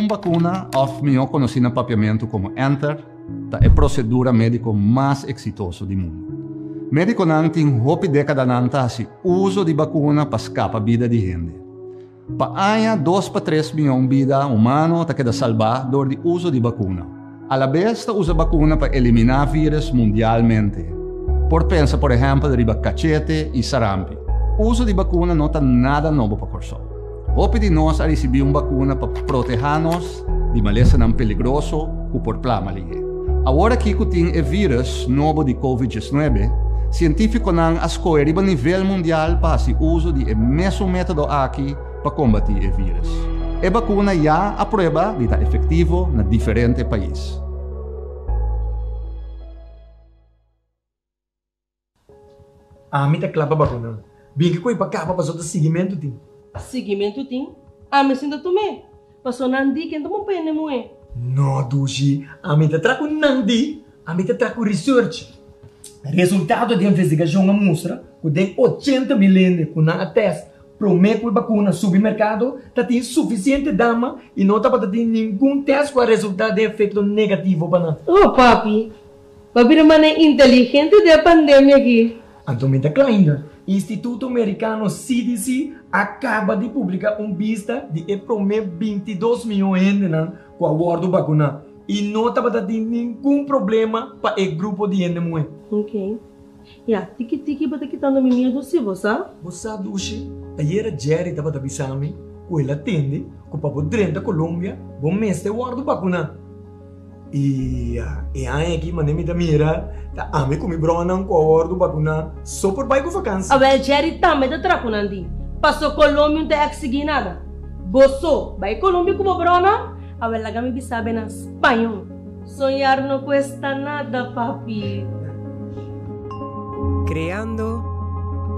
vacuna of melhor conhecida papiamento como Enter, é a procedura médica mais exitosa do mundo. Médico não tem hopi década nanta se uso de vacuna para escapar a vida de gente. Para 2 para 3 milhões de vidas humanas está queda salvar door de uso de vacuna. A la vez usa vacuna para eliminar vírus mundialmente. Por pensa, por exemplo, de cachete e sarampi. Uso de vacuna não está nada novo para corso. Hopi de nós a receber vacuna para proteger-nos de maleza não peligroso que por plama ligue. Agora que tem o vírus novo de COVID-19, científicos não escolhem a nível mundial para o uso de mesmo método aqui para combater o vírus. A vacuna já a prova de estar efetivo em diferentes países. Me tá clapa vacuna. Bem que coi para cá para fazer o seguimento tem. Seguimento tem? Me sinto tomé. Passou nandi que não pode nem moer. Não, Dushi. Me tá trago nandi. Me tá trago research. Resultado da investigação mostra que tem 80 milhões que não teste promete que a vacuna supermercado tem suficiente dama e não está para ter nenhum teste com resultado de efeito negativo para nós. Oh, papi. Papi não é inteligente da pandemia aqui. Então, me tá claro. Instituto Americano CDC acaba de publicar vista de promete 22 milhões de com a guarda vacuna e não está para ter nenhum problema para o grupo de gente. Ok. Tiki bata kita no mimia do si, você? Você, Dushi, ayer Jerry estava a avisar-me que ele atende que para poder da Colômbia, bom mês de guarda vacuna. E aí aqui, mas me da mira, a me comi brona com a guarda vacuna só por baixo vacância. A Jerry também está trapunandi. Passou Colômbia não tem que nada. Bosso, vai Colômbia como brona? A ver, lá me bisabe na espanhol. Sonhar não cuesta nada, papi. Creando,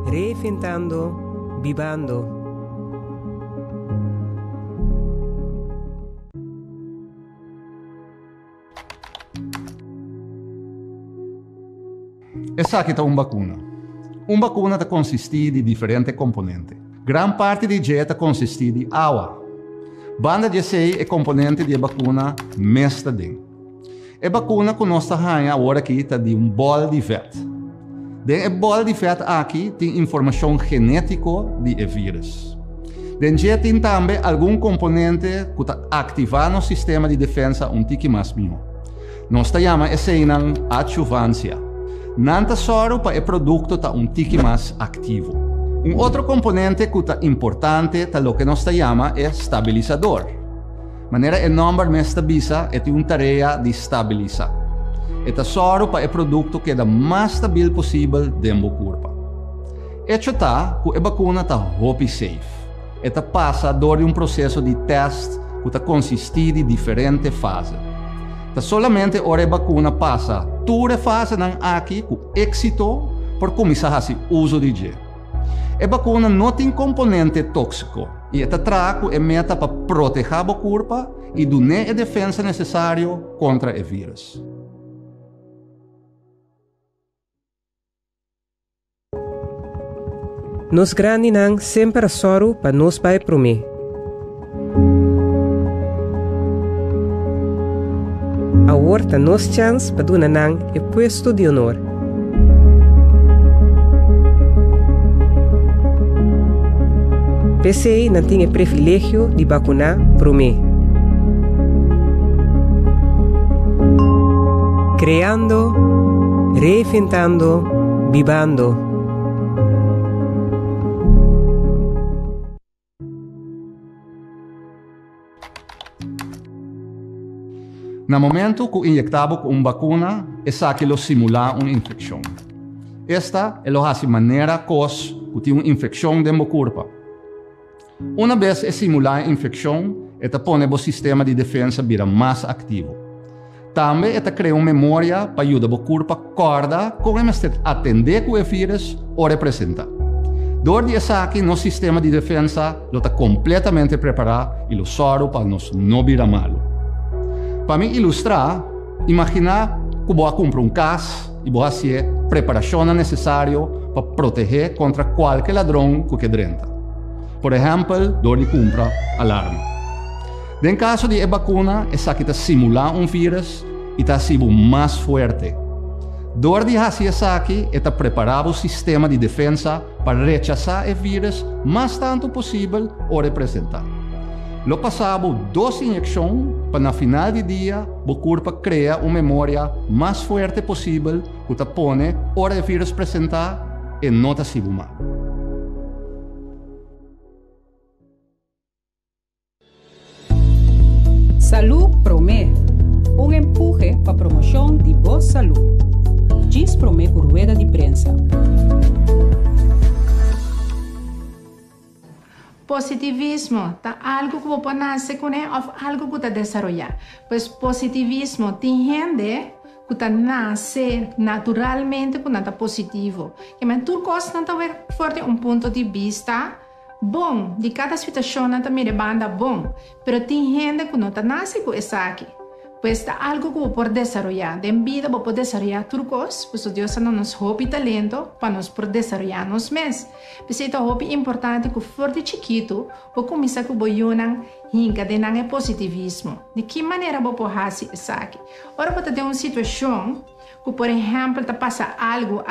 reinventando, vivando. Essa aqui é uma vacuna. Uma vacuna consiste de diferentes componentes. Gran parte de dieta consiste de água. Banda de sei é componente de vacuna mesta dentro. A vacuna que nós estamos agora aqui está de bol de vet. Den bol de vet aqui tem informação genética de vírus. Den já tem também algum componente que está ativando o sistema de defesa tique mais melhor. Nós chamamos essa adjuvância. Nanta soro para o produto está tique mais ativo. Outro componente que é importante é o que nós chamamos é estabilizador. Maneira o nome me estabiliza é uma tarefa de estabilizar. É só para o produto que é o mais estável possível dentro do corpo. Isso está que a vacuna está hopi safe. É passa por um processo de teste que consiste de diferentes fases. Solamente ora a vacuna passa toda a fase aqui com êxito por começar a uso de gel. A vacuna não tem componente tóxico e trago é meta para proteger o corpo e dar a defesa necessária contra o vírus. Nos grande nang sempre soro para nos pai prome. A horta nos chance para donar nang e puesto de honor. PCI não tem o privilégio de vacunar prome. Creando, reinventando, vivando. No momento que injectamos uma vacuna, essa que lo simula uma infecção. Esta é a maneira que tem uma infecção dentro do corpo. Uma vez simular a infecção, esta põe o sistema de defesa vira mais ativo. Também esta cria uma memória para ajudar o corpo a acordar como atender com o vírus ou representar. Dor essa aqui, nosso sistema de defesa está completamente preparado e o soro para nós não virar malo. Para me ilustrar, imagina que vou comprar casa e vou fazer a preparação necessária para proteger contra qualquer ladrão que drenta. Por exemplo, dor de compra alarme. En caso de vacuna, essa que está simular vírus e está sendo mais forte. Door de fazer isso aqui, está preparado o sistema de defesa para rechazar o vírus mais tanto possível ou representar. Lo passamos 2 injeções para no final do dia, o corpo cria uma memória mais forte possível que te põe hora o vírus apresentar e não está sendo mal. Salud Promé, un empuje para promoción de boa salud. Diz Promé por rueda de prensa. Positivismo tá algo que você nasce com ou algo que está desarrollar. Pois positivismo tem gente que está nasce naturalmente com nada positivo. E mas tu costa não tá forte ponto de vista bom de cada situação não tá mira banda bom, pero tem gente que não tá nasce com isso aqui. Pues está algo que por desarrollar. De vida vou poder desarrollar trucos, pues Deus não nos hobby talento para nos por desarrollar nos mes. Pues é hobby importante que forte chiquito, vou começar com boiunan hinca de não é positivismo. De que maneira vou por fazer isso aqui? Ora vou ter uma situação que, por exemplo, tá passa algo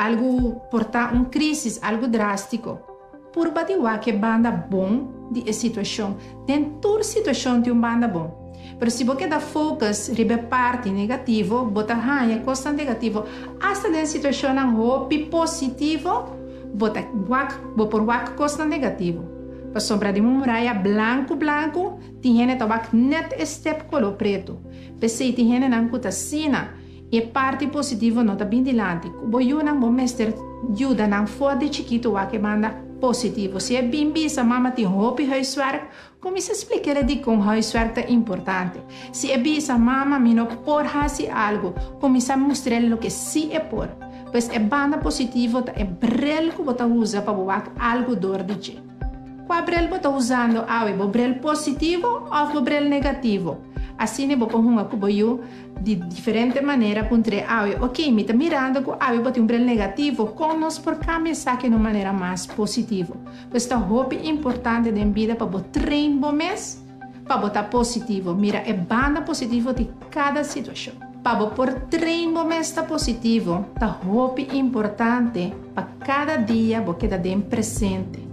portar crise, algo drástico. Por batiwa que banda bom de situação, dentro situação de banda bom. Pero se você dá focus ribe parte negativo, bota hanha costa negativo, hasta den situação ang hopi positivo, bota por wak costa negativo. Pa sombra de muralha branco, tiene tabak net step color preto. Pensei tiene nang kutasina e parte positivo nota bem dilante. Boyu nang bomester ajuda nang fode chiquito wak banda positivo. Se é bimbi sa mama tem hopi huiswerk, começa a explicar de com huiswerk é importante. Se é bi sa mama mino por fazer algo, começa a mostrar o que sim é por. Pois é banda positivo é brel que você usa para botar algo dor de ti. Qual brel você usando? O brel positivo ou o brel negativo? Assim, eu vou pôr de diferente maneira contra ok, me está mirando que eu vou ter brel negativo, com nós por cambiar de uma maneira mais positiva. Pois está hobby importante na vida para botar treino mês, para botar positivo. Mira, é banda positivo de cada situação. Para botar treino mês está positivo, está hobby importante para cada dia você dar em presente.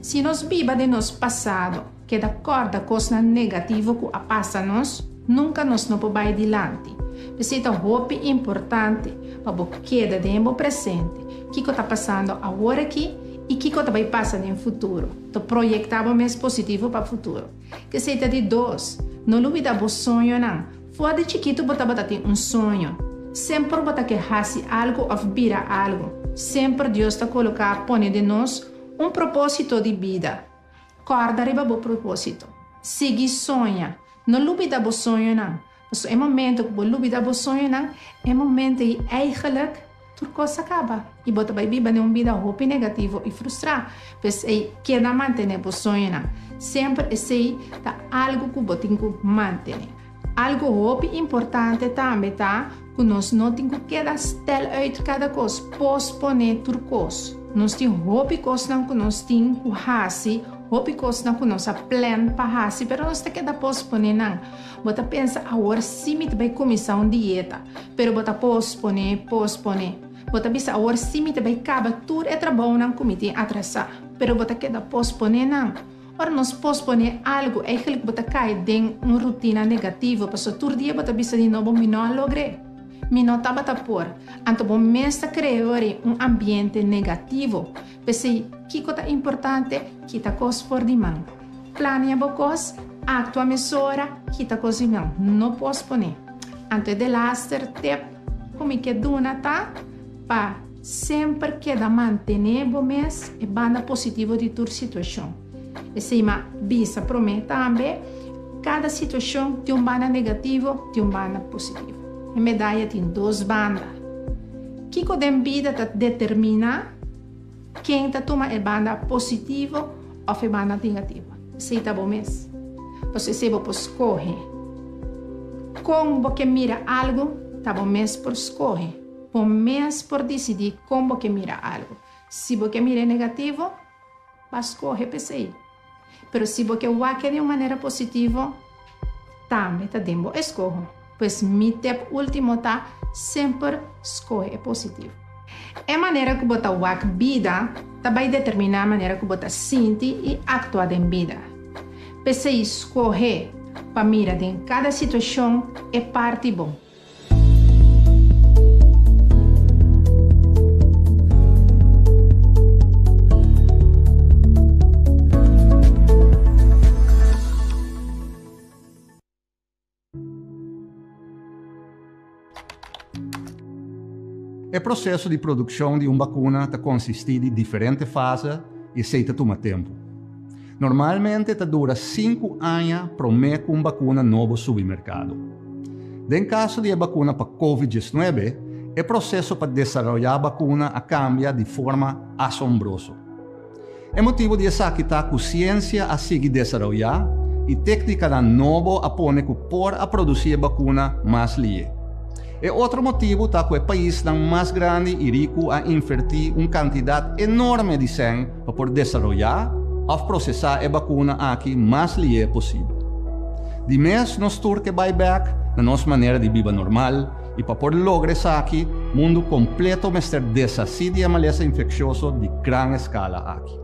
Se nós viva de nosso passado, que de acordo com coisa negativa que passa-nos, nunca nos não podemos ir adiante. Precisa hobby importante para você dar em presente. O que está passando agora aqui e o que vai passar no futuro. Então, projetar o mais positivo para o futuro. Que seja de dois. Não olvida o sonho, não. Fora de chiquito, você tem sonho. Sempre você quer fazer algo ou virar algo. Sempre Deus está colocando, põe de nós propósito de vida. Corda arriba o propósito. Siga sonha. Não duvida o sonho não. Mas é momento que você duvida o sonho não, é momento que eigenlijk tudo coisa acaba. E você vai viver uma vida hope negativo e frustrada. Pois é que não manter o sonho não. Sempre é algo que você tem que manter. Algo hope importante também tá que nós não temos que estar uit cada coisa, posponer tudo coisa. Nós temos hope coisa que nós temos que fazer, hope coisa que nós plan para fazer, mas nós temos que posponer não. Você pensa agora sim me vai começar uma dieta, mas você posponer. Você pensa agora sim me vai acabar tudo é trabalho não comitê atrasar, mas você quer posponer não. Ora nós posponer algo, eigenlijk você cai em uma rotina negativa, porque todo dia você pensa de novo me não logrei. Me não estava a pôr. Então, bom, mesmo criar ambiente negativo. Pensei, que é importante, que está coisa por de mão. Planeia a coisa, atua a mesura, que está coisa de mão. Não posponer. Então, de laster, tip, como que duna tá, para sempre que da manter o mês e banda positivo de toda situação. E se ma bisa promete também, cada situação tem banda negativo, tem banda positivo. A medalha tem duas bandas. Que a vida determina quem toma a banda positiva ou a banda negativa. Se está bom mesmo. Você se você escolhe. Como você mira algo, está bom mesmo por escolher. Bom mesmo por decidir como você mira algo. Se você mira negativo, vai escolher para sair. Mas se você vai de uma maneira positiva, também tá dembo escorro. Pois mi tep último tá sempre escolhe positivo. É maneira que bota wak vida também determinar a maneira que bota sente e actuar em vida. Pese escolher para mirar em cada situação é parte bom. O processo de produção de uma vacuna consiste de diferentes fases e aceita toma tempo. Normalmente dura 5 anos para que uma vacuna nova suba ao mercado. Em caso de vacuna para COVID-19, o processo para desenvolver a vacuna cambia de forma assombrosa. É motivo de essa que a ciência a seguir desenvolver e técnica nova apone que por a produzir vacuna mais ligeira. E outro motivo é que o país mais grande e rico a invertir uma quantidade enorme de sangue para poder desenvolver ou processar a vacuna aqui mais ligeira possível. De mês, nós turque buyback na nossa maneira de viver normal e para poder lograr isso aqui, o mundo completo mestre desacide a maleza infecciosa de grande escala aqui.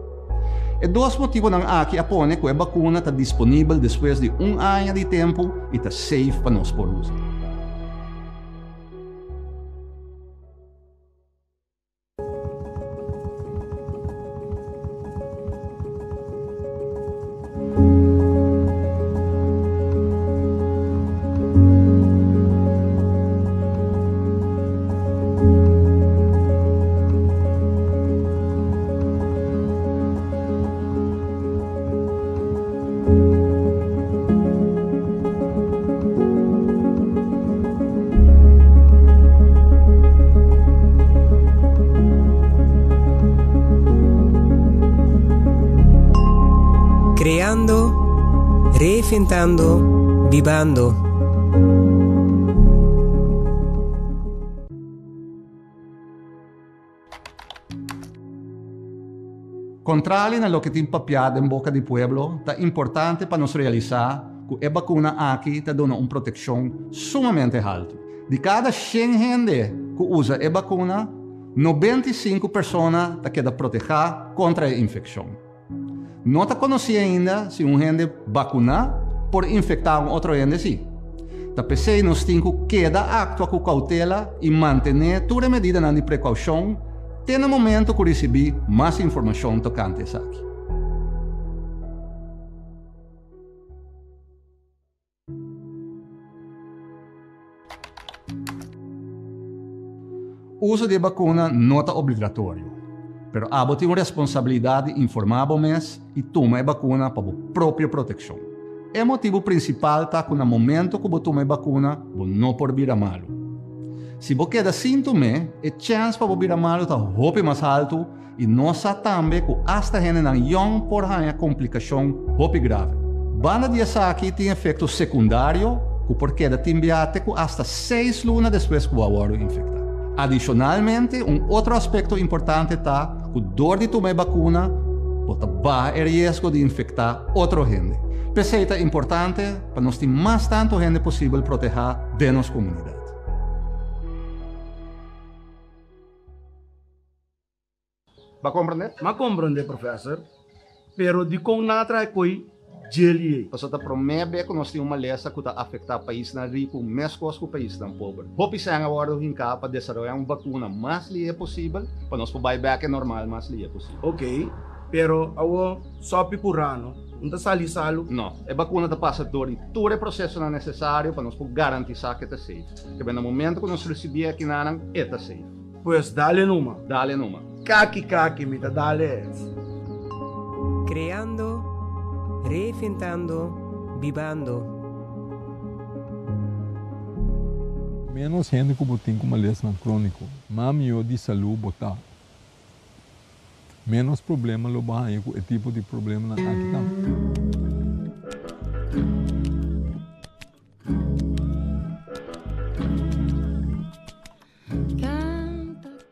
E dois motivos aqui apone que a vacuna está disponível depois de 1 ano de tempo e está safe para nós por uso. Creando, reinventando, vivando. Contrario a lo que tem papiado em boca do pueblo, é importante para nós realizar que a vacuna aqui te dá uma proteção sumamente alta. De cada 100 gente que usa a vacuna, 95 pessoas te quedam protegidas contra a infecção. Não te conheci ainda se gente vacuna por infectar outro gente sim. Tapecei nós temos que actuar com cautela e manter toda a medida de precaução até no momento que recebi mais informação tocante isso aqui. O uso de vacuna não é obrigatório. Pero abo tem uma responsabilidade de informar o mês e tomar a vacuna para a própria proteção. O motivo principal está que no momento que você toma a vacuna, você não pode vir a malo. Se você queda sintomas, a chance para vir a malo está muito mais alto e nós também que hasta gente não por uma complicação muito grave. Banda de essa aqui tem efeito secundário que por queda antibiótico hasta 6 lunas depois que o agora infectado. Adicionalmente, outro aspecto importante está que dor de tomar vacuna pode baixar o risco de infectar outra gente. Pese é importante para nós ter mais tanto gente possível proteger de nossa comunidade. Vai compreender? Ma compreende, professor. Pero di kong natry ko'y jelly. Pasal ta promebe que nós temos uma lesa que está afetar o país na rico, mesmo que o país na pobre. Hopi sa nga waro hinka para desenvolver uma vacuna mais ligeira possível, para nós poder back é normal mais ligeira possível. Ok, pero awo sopi purano, não tá sali salo? Não, a vacuna tá passador e todo o processo necessário para nós poder garantir que está safe. Que bem no momento que nós recebemos aqui na Anang, está safe. Pues dale numa. Dale numa. Kaki, mita dale. Creando, reinventando, vivando. Menos gente que tem uma lesão crônica, mais melhor de saúde botar. Menos problema lo bahaya com o tipo de problema na aqui também.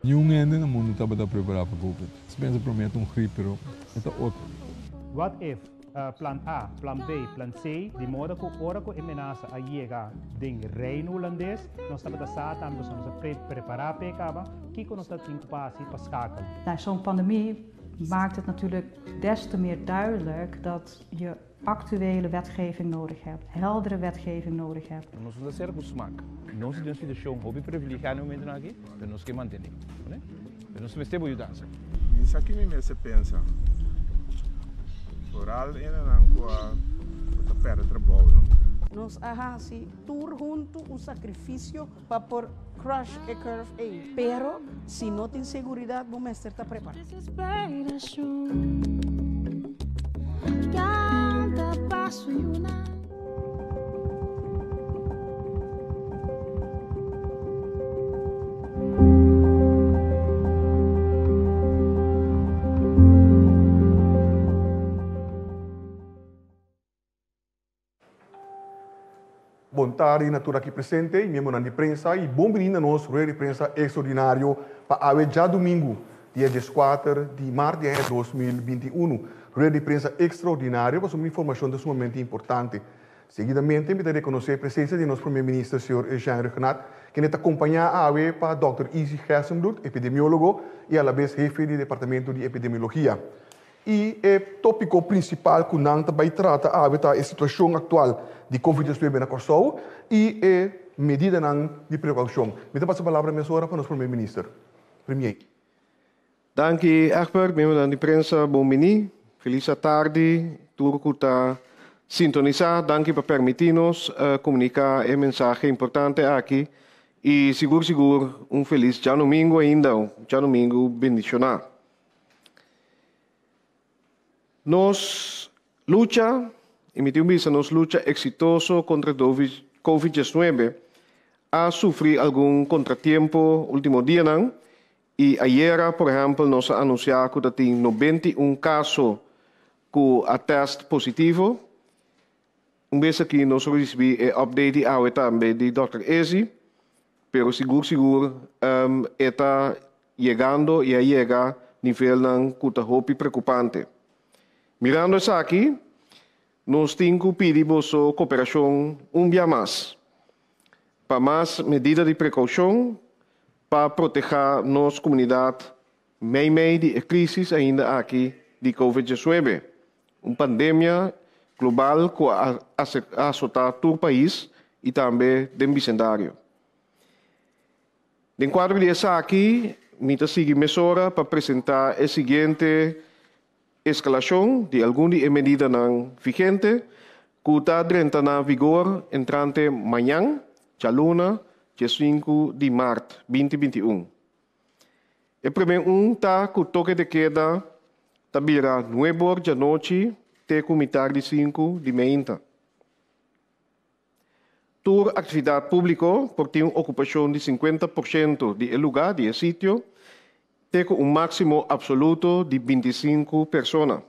Nenhum ainda no mundo estava preparado para COVID. Se pensa promete gripe, pero é outro. What if plan A, plan B, plan C, de modo que ora que amenaça a llegar den reino holandês, nós estamos a sata, nós estamos a preparar para acaba, que nós estamos em capacidade para schakelen. Nou, zo'n pandemie maakt het natuurlijk des te meer duidelijk dat je actuele wetgeving nodig hebt, heldere wetgeving nodig hebt. Nós vamos ser acostumar. Nós temos uma situação hobby privilegiada no momento aqui, mas nós que manter, né? Nós vamos ter mudança. Isso aqui me se pensa. Oral ainda não a perda de trabalho. Nós hacemos tour junto sacrifício para por crush a curve A. Pero se não tem segurança, vamos estar preparados. Boa tarde, natura aqui presente, e membro de prensa, e bom vindo a nosso rueda de prensa extraordinário para já domingo, dia 14 de março de 2021. Rueda de prensa extraordinário para uma informação de sumamente importante. Seguidamente, me darei a conhecer a presença de nosso primeiro-ministro, Sr. Jean Regnat, que nos acompanha a AWE para Dr. Izzy Gersenbloed, epidemiólogo e a la vez jefe do Departamento de Epidemiologia. E o tópico principal que nós também trata é a situação atual de Covid-19 na Corsou e a medida de precaução. Me dá a palavra para o nosso primeiro-ministro. Premier. Dank je, Egbert. Membro de prensa, bom mini. Feliz tarde. Tudo que está sintonizado. Dank je por permitir-nos comunicar a mensagem importante aqui. E seguro, feliz já domingo ainda. Já domingo bendicionado. Nos lucha, nos lucha exitoso contra COVID-19 a sufrir algum contratiempo último dia, não? E ayer, por exemplo, nos anunciaram que tem 91 casos com a teste positivo. Vez aqui nós recebemos update também de Dr. Izzy, pero seguro, está chegando e a chegar nível que preocupante. Mirando isso aqui, nós temos que pedir cooperação dia mais, para mais medidas de precaução, para proteger nossa comunidade, meio de crise ainda aqui de Covid-19, uma pandemia global que assusta todo o país e também do bicendário. De quadro de aqui, me sigue mesura para apresentar a seguinte escalação de algumas medidas vigentes que está entrando na vigor entrante amanhã, dia luna, dia 5 de março 2021. O primeiro está que o toque de queda está vira 9 horas da noite até o tarde de 5 de manhã. Toda atividade pública por ter uma ocupação de 50% de lugar, de sítio, tem máximo absoluto de 25 pessoas.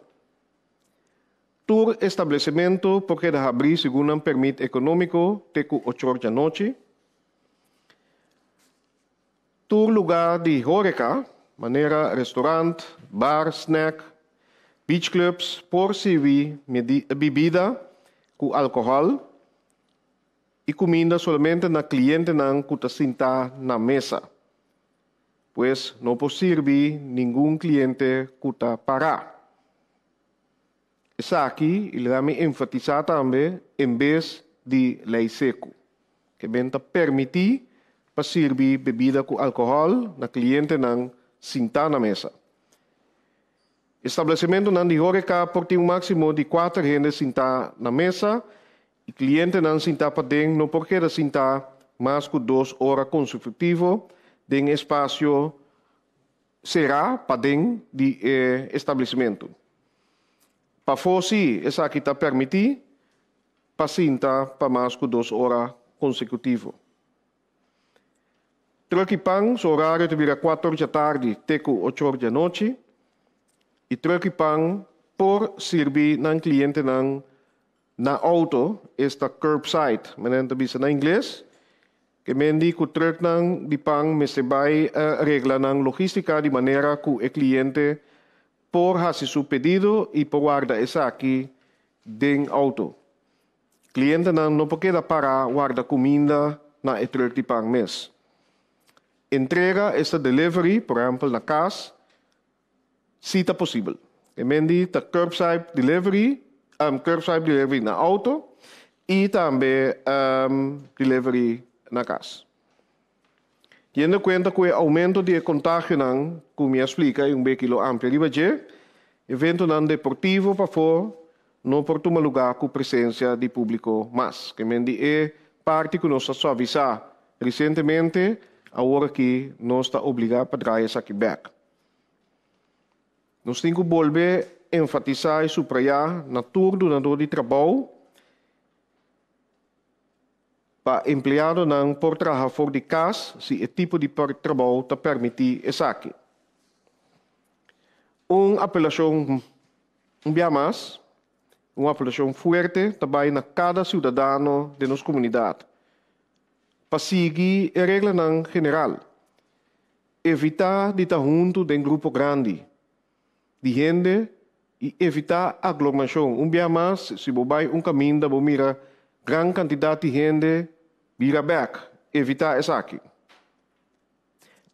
Todo estabelecimento porque de abrir segundo um permite econômico tem 8 horas da noite. Todo lugar de horeca, maneira restaurante, bar, snack, beach clubs, por servir bebida com álcool e comida somente na cliente que está sentada na mesa. Pues não pode servir nenhum cliente que está parado. Isso aqui, ele vai enfatizar também, em vez de lei seco, que venta permitir para servir bebida com álcool na cliente não sentar na mesa. Estabelecimento não de horeca por ter máximo de 4 gente sentar na mesa e cliente não sentar para dentro, não porque sentar mais que 2 horas consecutivas de espaço será para dentro de estabelecimento. Para fosse, essa aqui está permitir para sentar para mais que 2 horas consecutivas. Truckipang, o horário de 4 horas da tarde até 8 horas da noite. E truckipang, por servir na cliente na auto, esta curbside, mas não na inglês. Que mendi que o truck de pang me se vai regla na logística de maneira que o cliente por fazer seu pedido e por guardar essa aqui den auto. Cliente não pode para guardar comida na terug de pang mes. Entrega esta delivery, por exemplo, na casa, se está possível. E mendi ta curbside delivery na auto e também delivery na casa. Tendo conta com o aumento de contágio, como me explica, um pouquinho amplo de budget, evento deportivo para fora, não por tomar lugar com presença de público mais. Que mendi é parte que nós suavizar recentemente, agora que nós está obrigado a trazer isso aqui back. Nós temos que volver a enfatizar e subrayar na turno do donador de trabalho para empregado não por trabalhar fora de casa, se o tipo de trabalho te permitir isso aqui. Uma apelação mais, uma apelação forte também na cada cidadão de nossa comunidade. Para seguir a regra geral, evitar de estar junto de um grupo grande de gente e evitar aglomeração. Dia mais, se você vai caminho, você mira grande quantidade de gente, vira back, evitar isso aqui.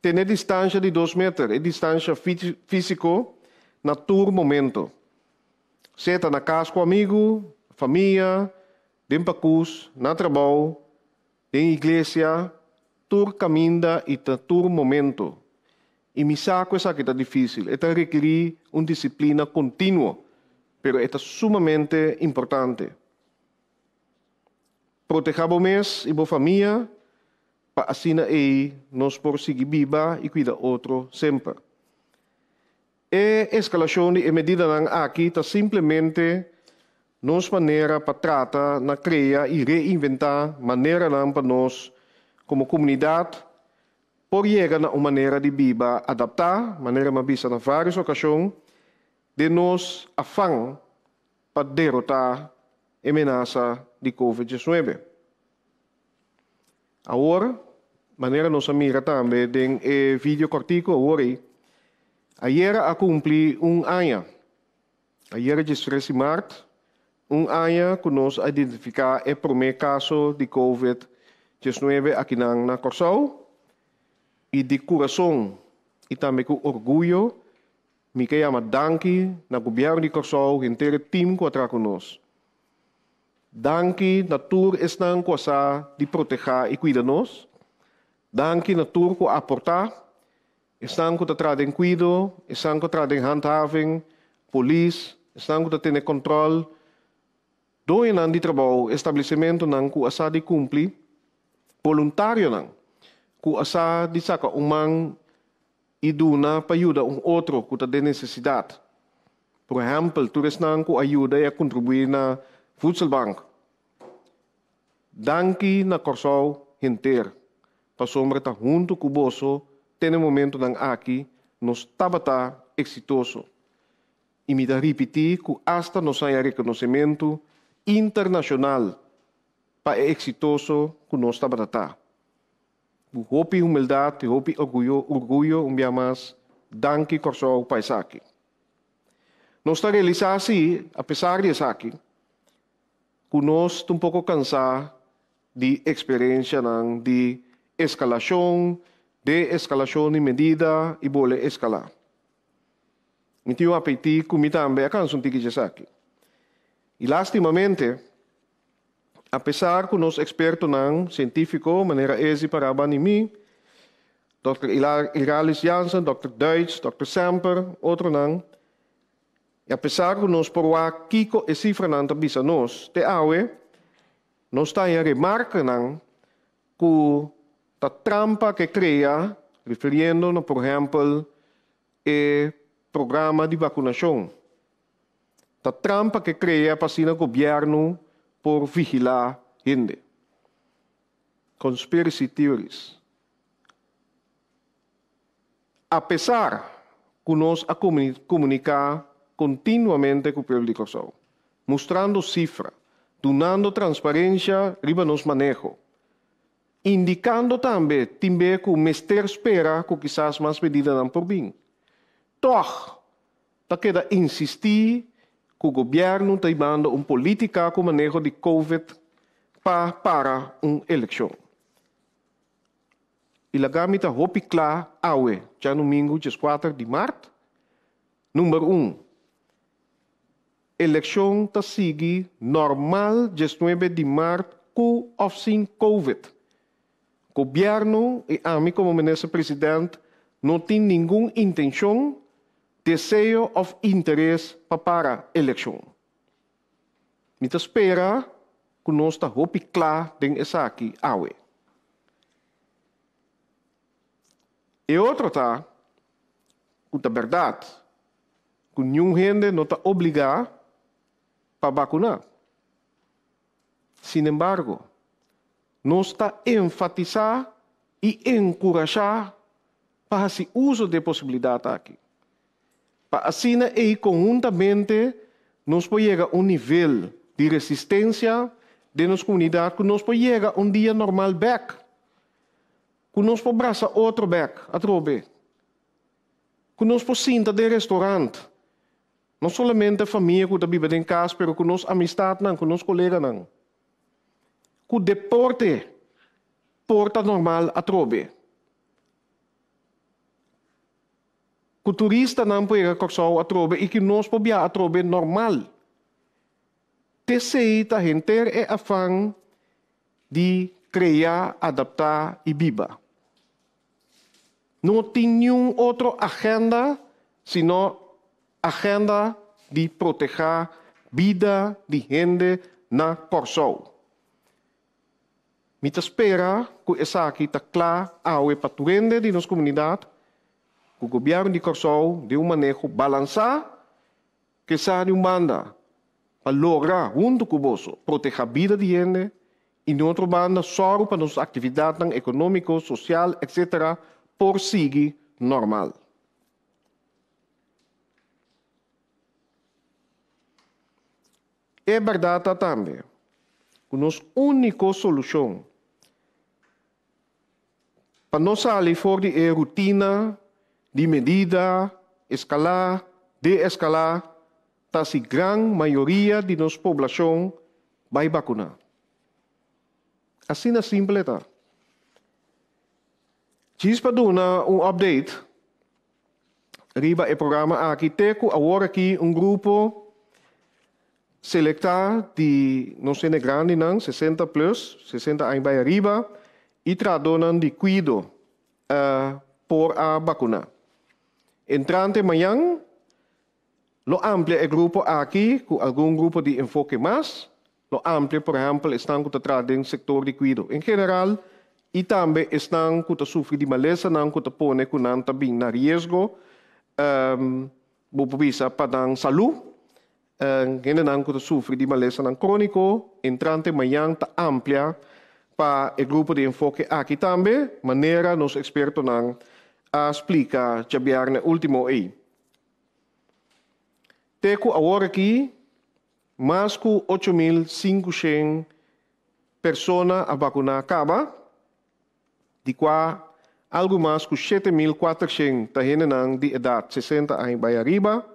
Ter distância de 2 metros, é distância física, na todo momento. Senta na casa com amigo, família, dentro pacus, na trabalho, dentro igreja, todo caminho e todo momento. E me saco essa que está difícil. Esta requer uma disciplina contínua, mas é sumamente importante. Proteger o mês e a família, para assim nós por seguir viva e cuidar outro sempre. A escalação de medida aqui está simplesmente nossa maneira para tratar, na criar e reinventar maneira para nós, como comunidade, por chegar a uma maneira de viver, adaptar, maneira de viver em várias ocasiões, de nos afã para derrotar a ameaça de Covid-19. Agora, maneira nós mira também em vídeo cortico, agora, ayer a cumprir ano. Ayer de 13 de março, ano que nós identificar o primeiro caso de Covid-19 aqui na Corsão. E de coração e também com orgulho, me quero danke na governo de Corsão, o inteiro time que está conosco. Danke na tour estão com a de proteger e cuidar nós. Danke na tour que aportar. Estão com a trade em cuido, estão com a trade em handhaving, polícia, estão com a ter controle. Dois anos de trabalho, estabelecimento não com a de cumprir, voluntário não. Que asa de saca man iduna para ajudar outro que tem necessidade. Por exemplo, tu estão com ajuda a contribuir na voedselbank. Danke na Corsão inteiro. Para sombra estar junto com o bolso, tem momento aqui, nos tabata exitoso. E me dá repetir que hasta nos há reconhecimento internacional para exitoso que nos tabata. Hopi humildade, hopi orgulho, dia mais, danke Corsão Paisaki. Nós está realizando assim, apesar disso aqui, que nós estamos um pouco cansados de experiência de escalação de medida e bola escalar. Então, apetite, como também, a canção de que aqui. E, lastimamente, apesar que nós expertos científicos, maneira easy para mim, Dr. Ilaris Janssen, Dr. Deutsch, Dr. Semper, outro não. E apesar que nós por lá kiko e cifra não tabisa nós, te awe, nós está em remarca que a trampa que cria, referindo, por exemplo, o programa de vacunação. A trampa que cria para o governo por vigilar gente. Conspiracy theories. Apesar que nós a comunicar continuamente com o público, mostrando cifra, dando transparência riba nos manejo, indicando também que o mestre espera que quizás mais medida não por bem. Toch, tá queda insistir que o governo está dando uma política com manejo de COVID para uma eleição. E a gamita hopi claro, já no domingo, dia 4 de março. Número 1. Eleição está seguindo normal, dia 9 de março, com ou sem COVID. O governo e a mim, como ministro-presidente, não tem nenhuma intenção, desejo ou interesse para a eleição. Me espera que nós está hopi claro em essa aqui, E outro tá, que a verdade, que nenhum gente não está obrigado para vacinar. Sin embargo, nós está enfatizar e encorajar para esse uso de possibilidade aqui. Para assim, e conjuntamente, nós podemos chegar a nível de resistência de nossa comunidade que nós podemos chegar a dia normal back. Que nós podemos abraçar outro back, a trobe. Que nós podemos sentar de restaurante. Não somente a família que está vivendo em casa, mas que nós amistade, que nós colegas. Que o deporte, porta normal, a trobe. Que o turista não pode ir a trobe e que nós podemos ir a trobe normal. Terceiro, a gente é afã de criar, adaptar e viver. Não tem nenhuma outra agenda, senão agenda de proteger a vida de gente na Corsol. Me espera que essa aqui está clara para o rende de nossa comunidade, que o governo de Corsol de um manejo balançado, que seja de uma banda para lograr, junto com o bolso, proteger a vida de gente, e de outra banda, só para nossas atividades econômicas, social, etc., por seguir normal. É verdade também que nossa única solução para não sair fora de rotina, de medida, escalar, de-escalar, está a grande maioria de nossa população vai vacinar. Assim é simples, tá? Diz para dar um update. Riba o programa Arquiteto, agora aqui grupo selectar de não ser grande, não, 60 plus, 60 anos para arriba, e tradonan de cuido por a vacuna. Entrante amanhã, lo amplia o grupo aqui, com algum grupo de enfoque mais, lo amplia, por exemplo, estão que tradem no setor de cuido. Em geral, e também estão que sofrem de maleza, não que põe que não também na risco, visa para a saúde, não que sofrem de maleza não crônico, entrante amanhã está amplia para o grupo de enfoque aqui também, maneira nos expertos não explica já no último aí. Teco agora aqui, mais que 8.500 pessoas a vacinar acaba, de qual algo mais que 7.400 está de idade 60 anos para arriba,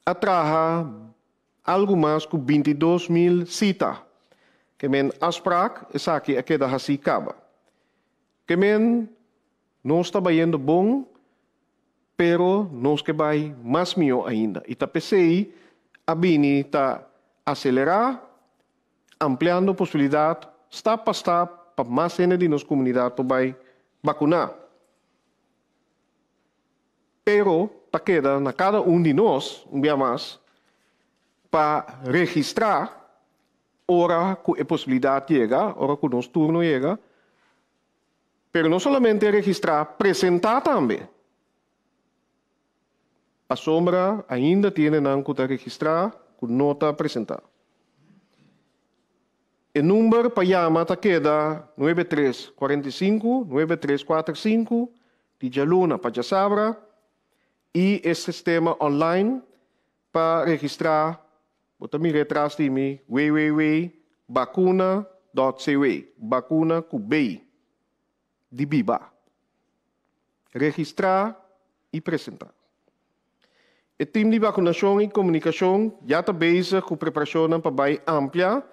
atraja algo mais que 22.000 citas, que men aspraak, essa aqui é que da hasi acaba. Que men não está indo bom, pero nós que vai mais melhor ainda. E tá pensei, a bini tá acelerar, ampliando a possibilidade, step para step, para mais gente de nossa comunidade para vacinar. Pero, tá queda na cada de nós, dia mais, para registrar, hora que a possibilidade chega, hora que o nosso turno chega, pero não somente registrar, apresentar também. A sombra ainda tem que registrar, com nota apresentar. O número para chamar queda 9345-9345, de Jaluna para Jasabra, e esse sistema online para registrar, vou também retrás de mim, www.vacuna.cw, vacuna com B, de Biba. Registrar e apresentar. Het team de vacunação e comunicação já está bezig com preparação para bem ampla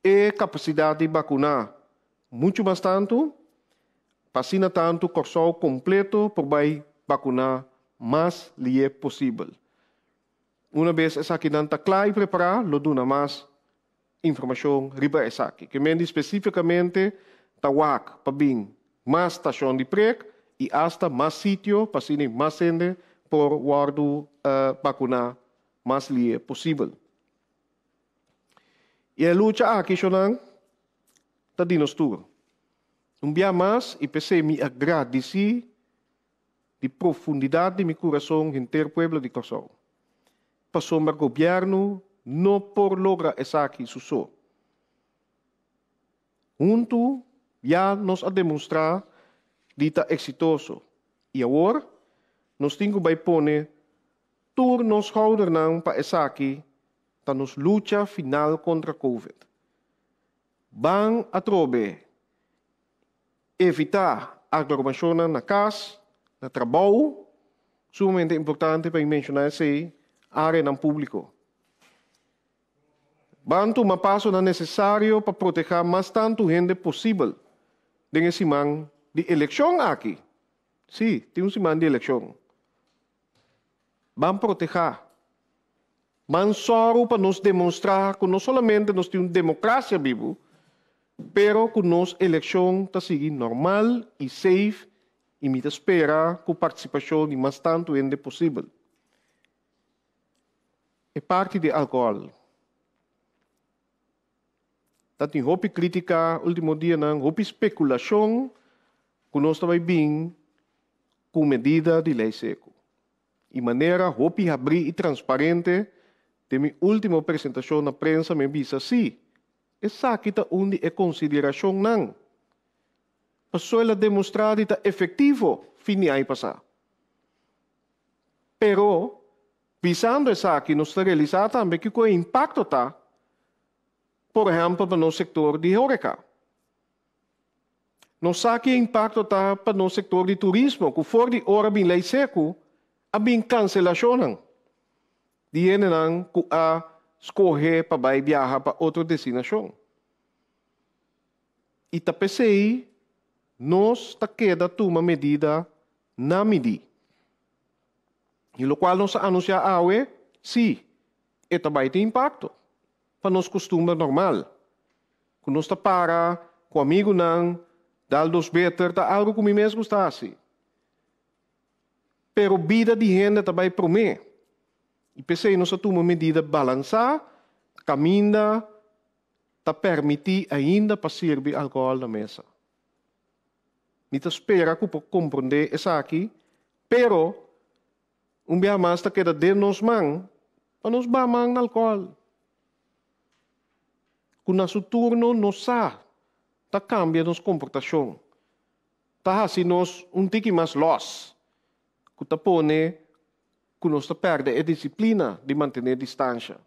e capacidade de vacunar. Muito mais tanto, vacina tanto, corso completo para bem vacunar mais lié possível. Uma vez essa aqui não está clara e preparada, lo duna mais informação riba essa aqui. Que mende especificamente tawak para bem mais estação de prek e hasta mais sítio para sini mais gente por guardo vacunar mais lié possível. E a luta aqui sonang ta dinostur. Dia mais e pensei me agradeci de profundidade de meu coração inteiro pueblo de Kosovo. Passou o governo não por lograr essa aqui sucesso. Junto já nos a demonstrar de estar exitoso. E agora nós temos que pôr todos nos houders para essa aqui ta nos luta final contra Covid. Bang atrobe evitar aglomeração na casa, no trabalho, sumamente importante para mencionar essa área no público. Bantu uma passo necessário para proteger mais tanto gente possível dengan simang de eleição aqui. Sim, tem simang de eleição. Vamos proteger. Vamos só para nos demonstrar que não somente nós temos democracia vivo, pero que nossa eleição está seguindo normal e safe e me espera com participação de mais tanto gente possível. É parte de álcool. Tem roupa crítica, último dia, roupa especulação, que nós estamos bem com medida de lei seco. E maneira, roupa abrir e transparente, de minha última apresentação na prensa, me disse assim, essa aqui está onde é consideração não. Passou ela demonstrar que está efetivo, fim de ano passado. Pero, visando essa aqui, nós realizamos também que o impacto está, por exemplo, para o setor de horeca. Nós sabemos que o impacto está para o setor de turismo, que for de hora bem lei seco, há bem cancelação. De não que a escolher para viajar para outra destinação. E tá pensei, nós tá queda uma medida na medida. E o qual nós anuncia awe, sim, e também tem impacto para nos costume normal. Quando nós tá para com amigo não, dá dos better, tá algo que me mesmo está assim. Pero vida de gente também promete. E pensei, nós temos uma medida balançar, caminha, para permitir ainda para servir álcool na mesa. Não espera que compreender isso aqui, pero dia mais está queda de nos man, para nos bamang na álcool. Com nosso turno, nós sa, tá cambia nos comportação. Tá assim nós tique mais loss, que tá pone que nós perde a disciplina de manter distância.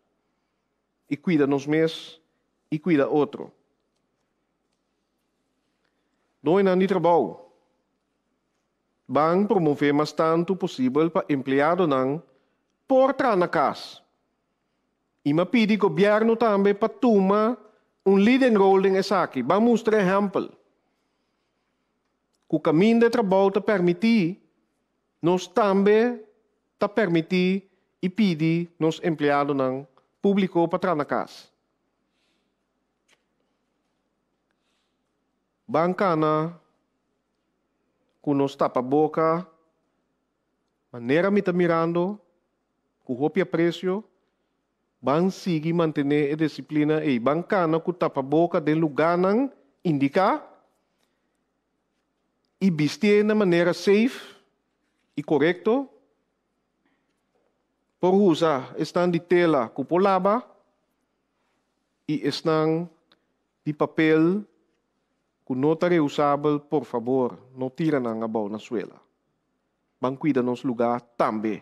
E cuida nos mesmos e cuida outro. Nós não trabalho. Vamos promover mais tanto possível para empregado não por trás na casa. E me pede o governo também para tomar leading role nessa aqui. Vamos mostrar exemplo. O caminho de trabalho te permitir, nós também te permitir e pedir nos empregados não público para trás na casa. Bancana, com nos tapa boca, maneira me tá mirando, com roupa a preço, van seguir manter a disciplina e bancana com tapa boca de lugar não indicar e vestir de maneira safe e correto. Por usar, estão de tela com polaba e estão de papel com nota reusável, por favor, não tira na abaixo na suela. Vão cuidar nos lugar também,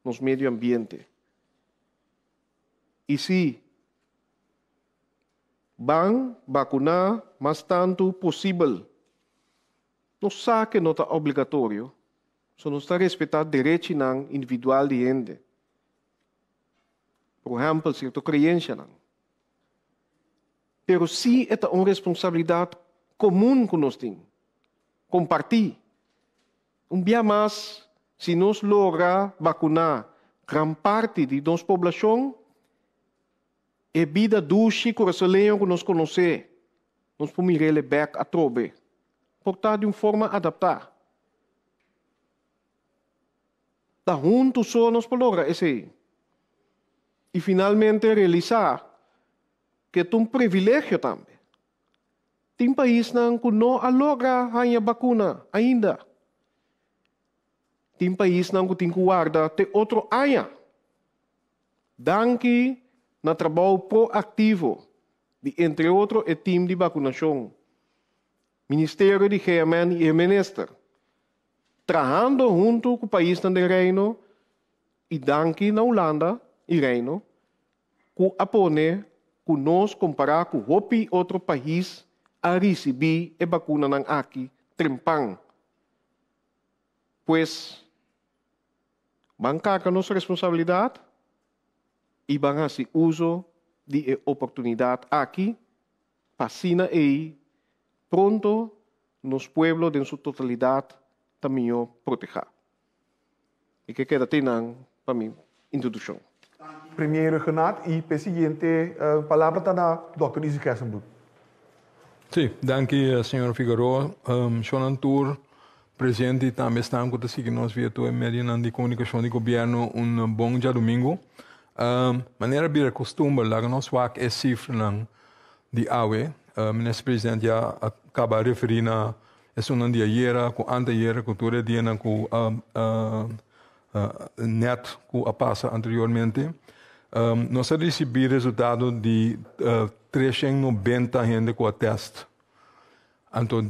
nos meio ambiente. E se vão vacinar mais tanto possível, não sabe que não está obrigatório, só não está respeitar direito individual de gente. por exemplo, certa crença. Pero sim é uma responsabilidade comum que nós temos. Compartir. Dia mais, se nós lograrmos vacinar grande parte de nossa população, é vida doce, coração que nós conhecemos. Nós podemos ir back a trobe. Portar de uma forma adaptada. Da junto só nós podemos lograr esse. E finalmente realizar que é um privilégio também. Tem país que não logra a vacuna ainda. Tem país que tem que guardar até outro ano. Danke na trabalho proativo de, entre outros, o time de vacunação. Ministério de GMN e Minister. Trabalhando junto com o país do Reino e danke na Holanda e Reino, que apone que nós comparar com outro país a receber a vacuna aqui, trempang. Pois, vamos carregar nossa responsabilidade e vamos fazer uso de oportunidade aqui, para e pronto, nos pueblos em sua totalidade, também proteger. E que queda tenang para mim introdução. Primeiro Renato e presidente, palavra está na Dr. Izzy Kersenbroek. Sim, danke, senhor Figueroa. Shonan Tour, presidente, também estamos com nós via tua média de comunicação de governo bom dia domingo. Maneira de costume, lá nós vamos é cifra de AWE. Ministro presidente já acaba de referir na é um dia ayer, com anteayer, com todo dia com net que passa anteriormente. Nós recebemos resultado de 390 gente com a teste. Então,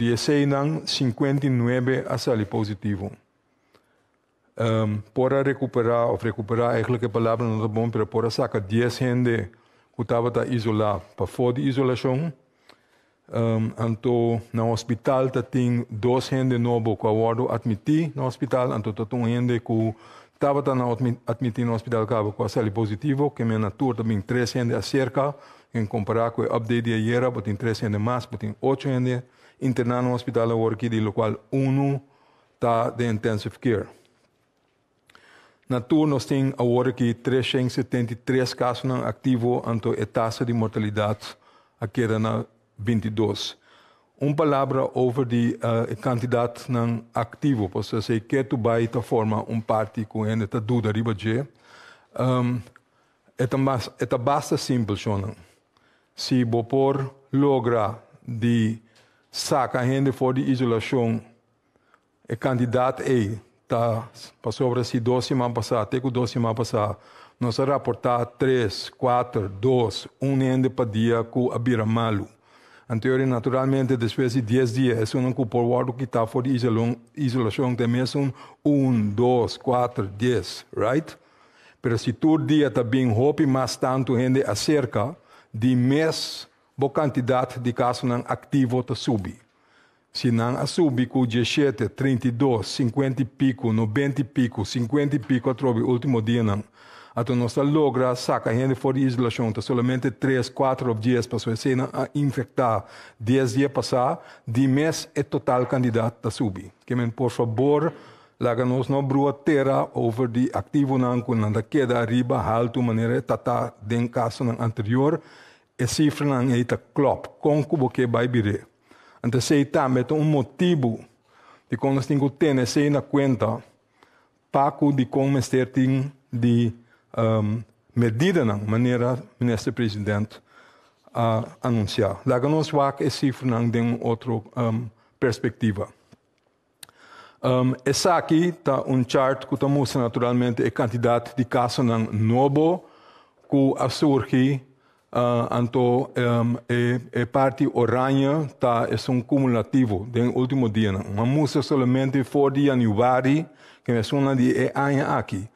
59 a sair positivo. Para recuperar, eigenlijk a palavra não é bom, mas para sacar 10 gente que estava isolada para fora de isolação. Então, no hospital, tem 2 gente novos que foram admitidos no hospital. Então, tem gente que estava admitido no hospital com a sair positivo, que na tour também 3 gente acerca, em comparar com o update de ayer, tem 3 gente mais, tem 8 gente internado no hospital agora, do qual 1 está de intensive care. Na tour, nós temos agora 373 casos ativos, então a taxa de mortalidade aqui era na 22. Palavra over a quantidade ativo, posso dizer que tu vai formar parte com ele, está dúvida riba de. É bastante simples, se você logra de sacar a gente fora de isolação, a candidato passou assim 2 semanas passadas, até que 2 semanas passadas, nós reportar 3, 4, 2, 1 gente para dia que abira malo. Anterior, naturalmente, depois de 10 dias, é um por que está fora de isolação, também é 1, 2, 4, 10, right? Mas se todo dia está bem, hope mais tanto gente acerca de mais boa quantidade de casos ativos está subir. Se não subir com 17, 32, 50 e pico, 90 e pico, 50 e pico, até o último dia, então nós logra sacar gente fora de isolação, somente 3, 4 dias para você infectar, 10 dias passar, de mês é total candidato a subir. Que por favor, laga-nos não brua terra over de ativo quando queda arriba, alto, maneira tata den caso anterior, e cifra não é clop, com o que vai vir. Então, se também é motivo de quando nós temos que ter isso na conta, para de como tem de medida na maneira ministro presidente a anunciar. Lá nós vamos a cifra de outra perspectiva. Essa aqui está chart que mostra naturalmente a quantidade de casos novo que surge. Então, a parte oranha é cumulativo do último dia. Mas mostra somente for de januário, que é uma de ano aqui.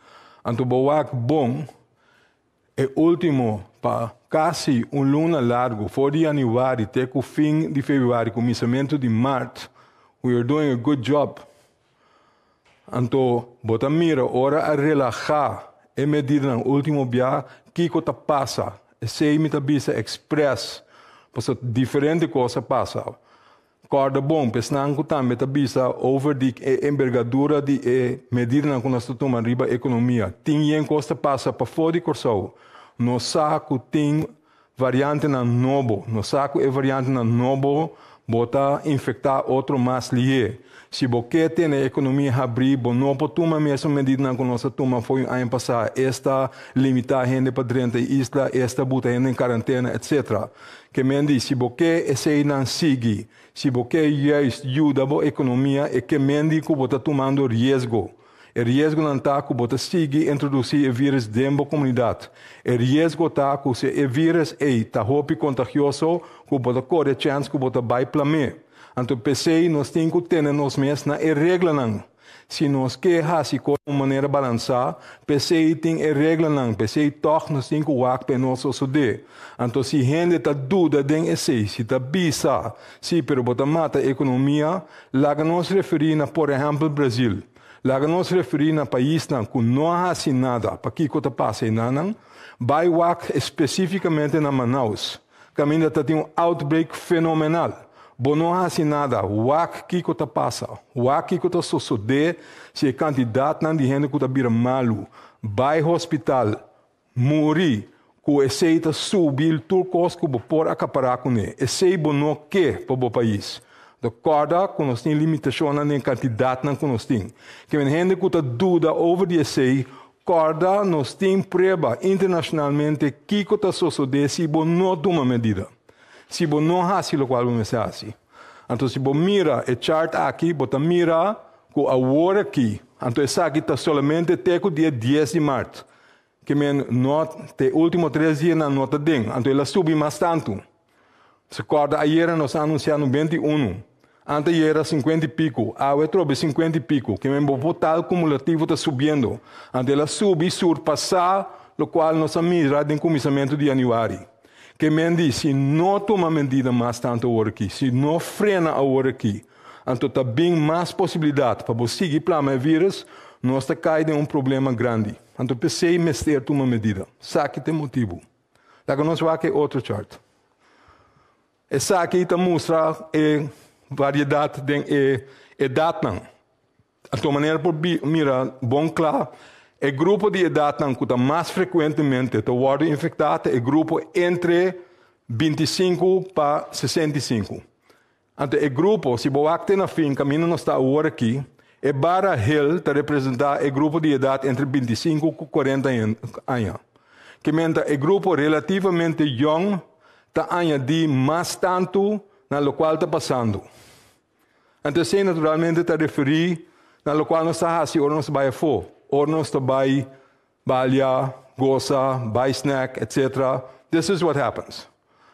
Então, bom, é último para quase luna largo, for de januário até o fim de fevereiro, começamento de março, we are doing a good job. Então, bota mira, ora a relaxar e medida no último dia, Kiko ta passa, e sei me ta bisa express, pois diferente coisa passa. Corda bom, pesnang ko também ta bisa over di envergadura de medida na nós tomamos riba economia. Tinha costa passa para fora de Corsau. No saco tem variante na novo, no saco é variante na novo, bota infectar outro mais lié. Se você tem a economia abrir, não pode tomar a mesma medida que nós tomamos foi ano passado. Esta limitar a gente para dentro da isla, esta botar a gente em quarentena, etc. Que me diz, se você não segue, se você ajuda a economia, é que me diz que você está tomando risco. O risco não está que você segue introduzir o vírus dentro da comunidade. O risco está que se o vírus está contagioso, que você corre a chance que você vai plamer. Então, pensei, nós temos que ter nós mesmos na regra não. Se nós queremos de uma maneira balançada, pensei tem a regra não. Pensei toch nós temos que work para nós suceder. Então, se a gente está dúvida de esse, se está bisa, se pero bota mata a economia, lá que nós referimos, por exemplo, Brasil. Lá que nós referimos a país que não há nada, para que está passando não, vai work especificamente na Manaus. Que ainda tem um outbreak fenomenal. Bom, não há nada. O que está passando? O que está sucedendo? Se é candidato não de gente que está vira malo, vai ao hospital, morrer, que aceita subir tudo coisa que pode acaparar com ele. Esse é não quer para o país. De acordo com nós temos limitações na quantidade que nós temos. Que a gente que está dúvida over esse, corda nós temos prova internacionalmente que está sucedendo se não toma medida. Se você não faz o qual você faz. Então, se você mira o chart aqui, você mira com a hora aqui. Então, essa aqui está somente até o dia 10 de março. Que os últimos 3 dias na nota dentro. Então, ela subiu mais tanto. Se acorda, ayer nós anunciamos 21. Antes era 50 e pico. Agora trouxe 50 e pico. Que o total cumulativo está subindo. Então, ela sube e surpassar, o qual nós miramos no começamento de janeiro. Que me diz, se não toma medida mais tanto agora aqui, se não frena agora aqui, então está bem mais possibilidade para você seguir para o vírus, nós está caindo em um problema grande. Então pensei em tomar medida. Sabe que tem motivo. Agora nós vamos aqui outro chart. Essa aqui está mostra a variedade de idade. De maneira por mirar, bom claro, o grupo de idade que está mais frequentemente está infectado é o grupo entre 25 para 65. Então, o grupo, se você tem na fim, caminho não está agora aqui, é para ele está representar o grupo de idade entre 25 e 40 anos. Que menta o grupo relativamente jovem está añadir mais tanto na qual está passando. Então, se naturalmente está referir na qual nós está assim, ou nós vai for. Ou nós vai balhar, goza, buy snack, etc. This is what happens.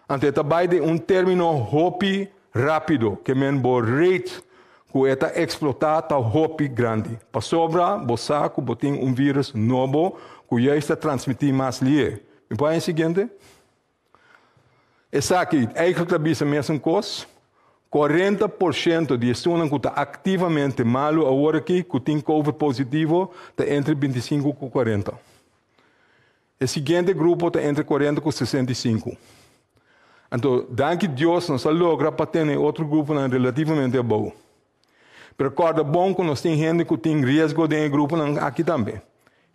Então, também de término hopi rápido, que men bo rate que está explotado hopi grande. Para sobra, bo saco, bo tem vírus novo, que já está transmitindo mais lié. Me põe seguinte? Essa aqui, eigenlijk também é a mesma coisa. 40% de estudantes que estão ativamente malo agora aqui, que tem COVID positivo, está entre 25 e 40. O seguinte grupo está entre 40 e 65. Então, danke Deus, nós logramos para ter outro grupo relativamente bom. Mas recorda bom que nós temos gente que tem risco de grupo aqui também.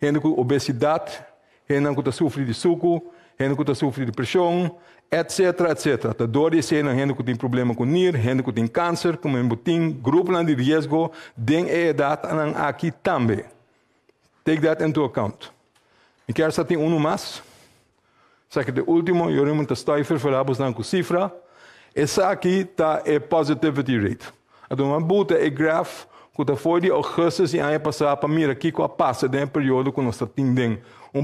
Gente com obesidade, gente que sofre de suco, gente que sofre de pressão, etc, etc. Tá dor de ser gente que tem problema com NIR, gente que tem câncer, como tem grupo de risco, tem idade aqui também. Take that into account. E quero só ter mais. Só que o último, eu realmente estou falando com cifra. Essa aqui está a positivity rate. Então, uma buta é grafo que foi de agosto e ano passado para mirar aqui com passa de período que nós temos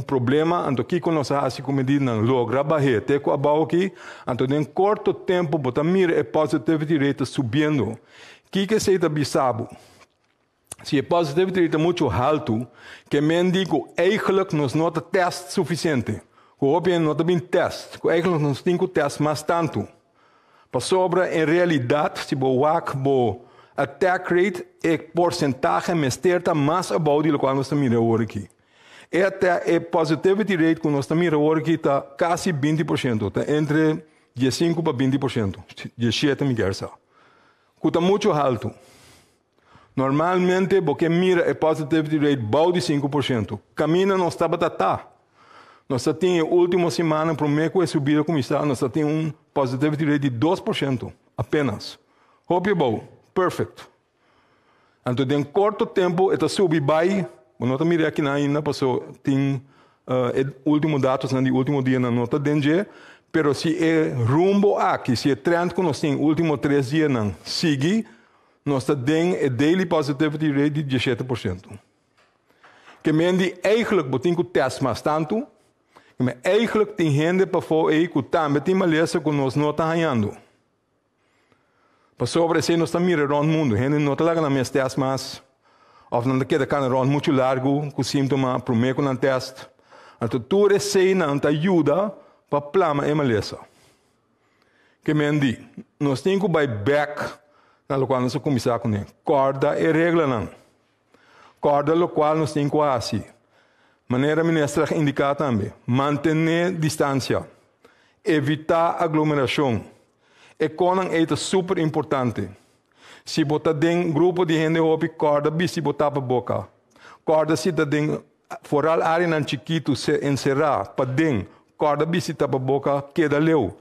problema, então aqui que nós fazemos com medida não logra barrer, até com a boa aqui, então em curto tempo, bota mira a positivity rate subindo. Que se está bisabo? Se a positivity rate é muito alto, que me digo, eigenlijk nós não temos teste suficiente. Que não temos teste, que eigenlijk nós temos teste mais tanto. Para sobra, em realidade, se o attack rate é porcentagem mais certa mais abaixo do que nós estamos mirando aqui. Esta positivity rate que nós estamos mirando aqui está quase 20%, está entre 15 para 20%, 17 milhões. Está muito alto. Normalmente, porque mira a positivity rate bom de 5%, caminha não está batata. Nós temos a última semana, para o mês que subida como está, nós temos positivity rate de 2%, apenas. Hope bom, perfect. Então, em curto tempo, está subindo bem. Não está mirando aqui ainda, passou, tem último dados, no último dia, não está dentro. Mas se é rumbo aqui, se é trend que nós temos, último 3 dias, não sigue, nós temos a daily positivity rate de 17%. Que mendi eigenlijk, we temos que test mais tanto, mas eigenlijk tem gente para fora que também tem maleza que nós não estamos ganhando. Para sobre isso, nós estamos mirando o mundo. Gente não está lá na minha teste mais. Ou não está canando muito largo, com sintomas, para o meio com o teste. Então, tudo isso não te ajuda para plama e maleza. Que mendi, nós temos que ir back na qual nós começar com ele. Corda e regra não. Corda no qual nós temos que fazer. Maneira ministra indicar também. Manter distância. Evitar aglomeração. E conan é super importante. Se botar dentro grupo de gente hopi corda, se botar para boca. Corda se tá dentro foral área nan chiquito se encerrar para dentro. Corda se tá para boca queda leu.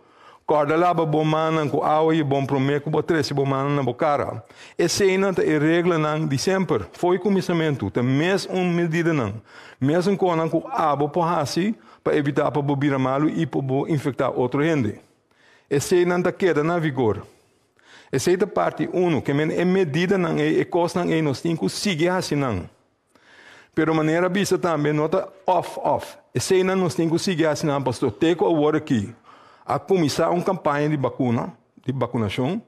Corda lá para bom manan com água e bom prometo com botre se bom manan na bocara. Essa é a regra nan de sempre. Foi começamento. Tem mesmo medida nan. Mesmo conan com água para assim para evitar para bobir malo e para infectar outro gente. Esse não está queda na vigor. Essa é a parte 1, que é medida não é costa não é nós temos que seguir assim não. Pero maneira vista também nota off. Esse não nós temos que seguir assim não, pastor. Teco agora aqui a começar uma campanha de vacunação.